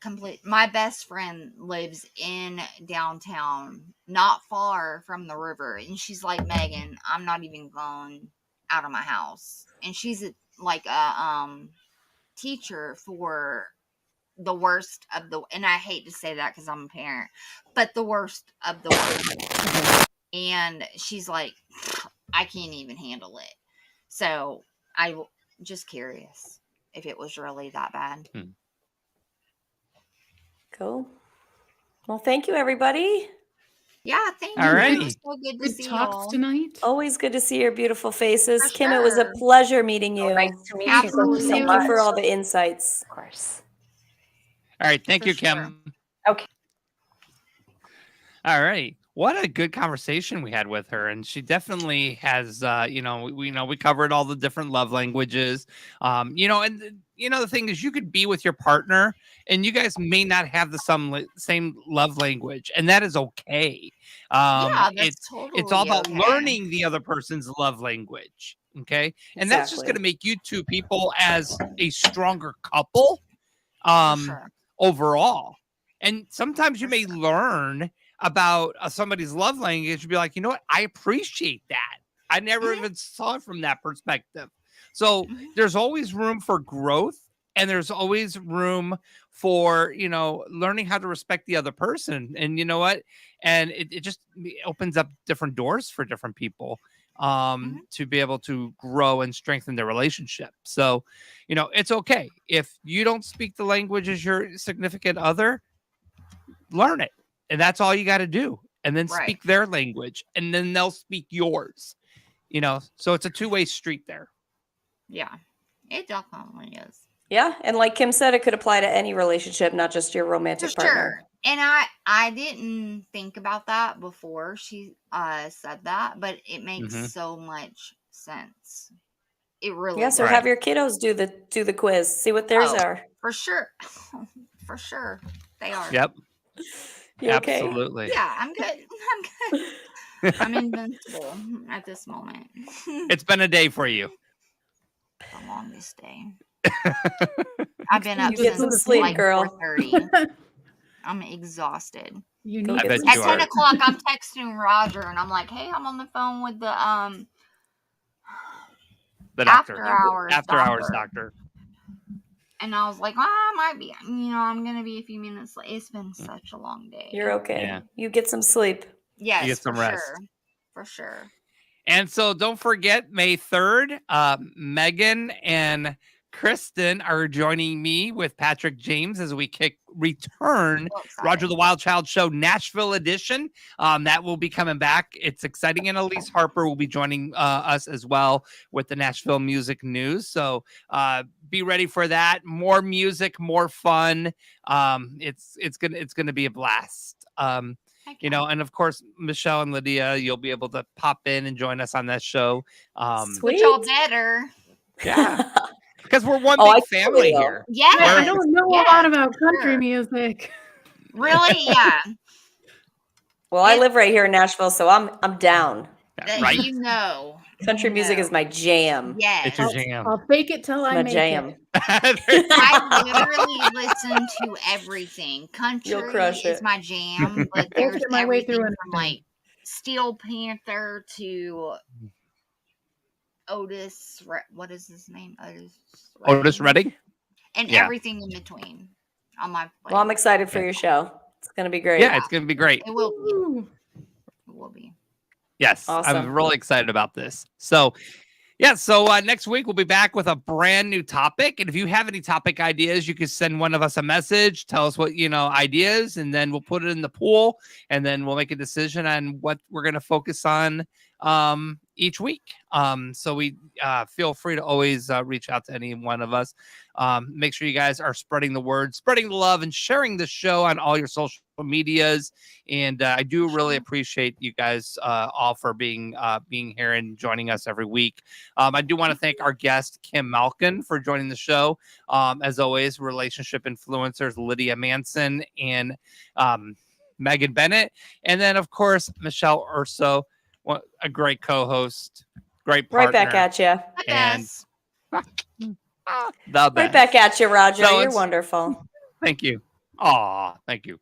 complete. My best friend lives in downtown, not far from the river, and she's like, Megan, I'm not even going out of my house, and she's like a teacher for the worst of the, and I hate to say that because I'm a parent, but the worst of the worst. And she's like, I can't even handle it. So just curious if it was really that bad. Cool. Well, thank you, everybody. Yeah, thank you. Alrighty. It was so good to Good see talks y'all. tonight. Always good to see your beautiful faces. For Kim, it was a sure. pleasure meeting you. So nice to meet you. Absolutely. Thank you so Thank you much. for all the insights. Of course. All right. Thank For you, sure. Kim. Okay. All right. What a good conversation we had with her. And she definitely has, we covered all the different love languages. And the thing is, you could be with your partner and you guys may not have the same love language, and that is okay. Yeah, that's It's totally all about okay. learning the other person's love language. Okay. And that's just going to make you two people as a stronger couple For sure. overall. And sometimes you may learn about somebody's love language and be like, you know what? I appreciate that. I never even saw it from that perspective. So there's always room for growth, and there's always room for, learning how to respect the other person. And you know what? And it just opens up different doors for different people to be able to grow and strengthen their relationship. So, it's okay. If you don't speak the language as your significant other, learn it. And that's all you got to do. And then Right. speak their language, and then they'll speak yours. So it's a two-way street there. Yeah, it definitely is. Yeah, and like Kim said, it could apply to any relationship, not just your For romantic partner. sure. And I didn't think about that before she said that, but it makes so much sense. It really Yeah, so does. have your kiddos do the quiz. See what theirs are. For sure. For sure. They are. Yep. You okay? Absolutely. Yeah, I'm good. I'm good. I'm invincible at this moment. It's been a day for you. The longest day. I've been up You get since some sleep, like girl. 4:30. I'm exhausted. You Go need get bet some At you sleep. 10 o'clock, I'm texting Roger, and I'm like, "Hey, I'm on the phone with the The doctor. after hours doctor. And I was like, I might be, I'm gonna be a few minutes late. It's been such a long day. You're okay. Yeah. You get some sleep. Yes, You get some for rest. sure. For sure. And so don't forget, May 3rd, Megan and Kristen are joining me with Patrick James as we return So excited. Roger the Wild Child Show Nashville edition. That will be coming back. It's exciting. And Elise Harper will be joining us as well with the Nashville music news. So be ready for that. More music, more fun. It's gonna be a blast. And of course, Michelle and Lydia, you'll be able to pop in and join us on that show. Sweet. Which y'all better. Yeah. Because we're one I big family totally will. here. Yeah. I don't know a lot about country sure. music. Really? Yeah. Well, I live right here in Nashville, so I'm down. Right? Country music is my jam. Yes. It's your jam. I'll fake it till I My make jam. it. I literally listen to everything. Country You'll crush is it. my jam, but I'll there's get my way everything through from anything. like Steel Panther to Otis. What is his name? Otis Redding? And Yeah. everything in between on my plate. Well, I'm excited for your show. It's gonna be great. Yeah, it's going to be great. It will be. Ooh. It will be. Yes, Awesome. I'm really excited about this. So, next week we'll be back with a brand new topic. And if you have any topic ideas, you can send one of us a message, tell us what, ideas, and then we'll put it in the pool, and then we'll make a decision on what we're going to focus on each week. So we feel free to always reach out to any one of us. Make sure you guys are spreading the word, spreading the love, and sharing the show on all your social medias. And I do really appreciate you guys all for being here and joining us every week. I do want to thank our guest, Kym Malkin, for joining the show. As always, relationship influencers Lydia Manson and Megan Bennett. And then, of course, Michelle Urso, a great co-host, great partner. Right back at you. And the Right best. back at you, Roger. So You're it's- wonderful. Thank you. Aw, thank you.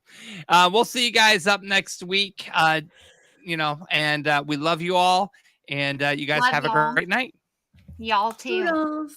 We'll see you guys up next week. And we love you all. And you guys Love have y'all. a great night. Y'all too. Toodles.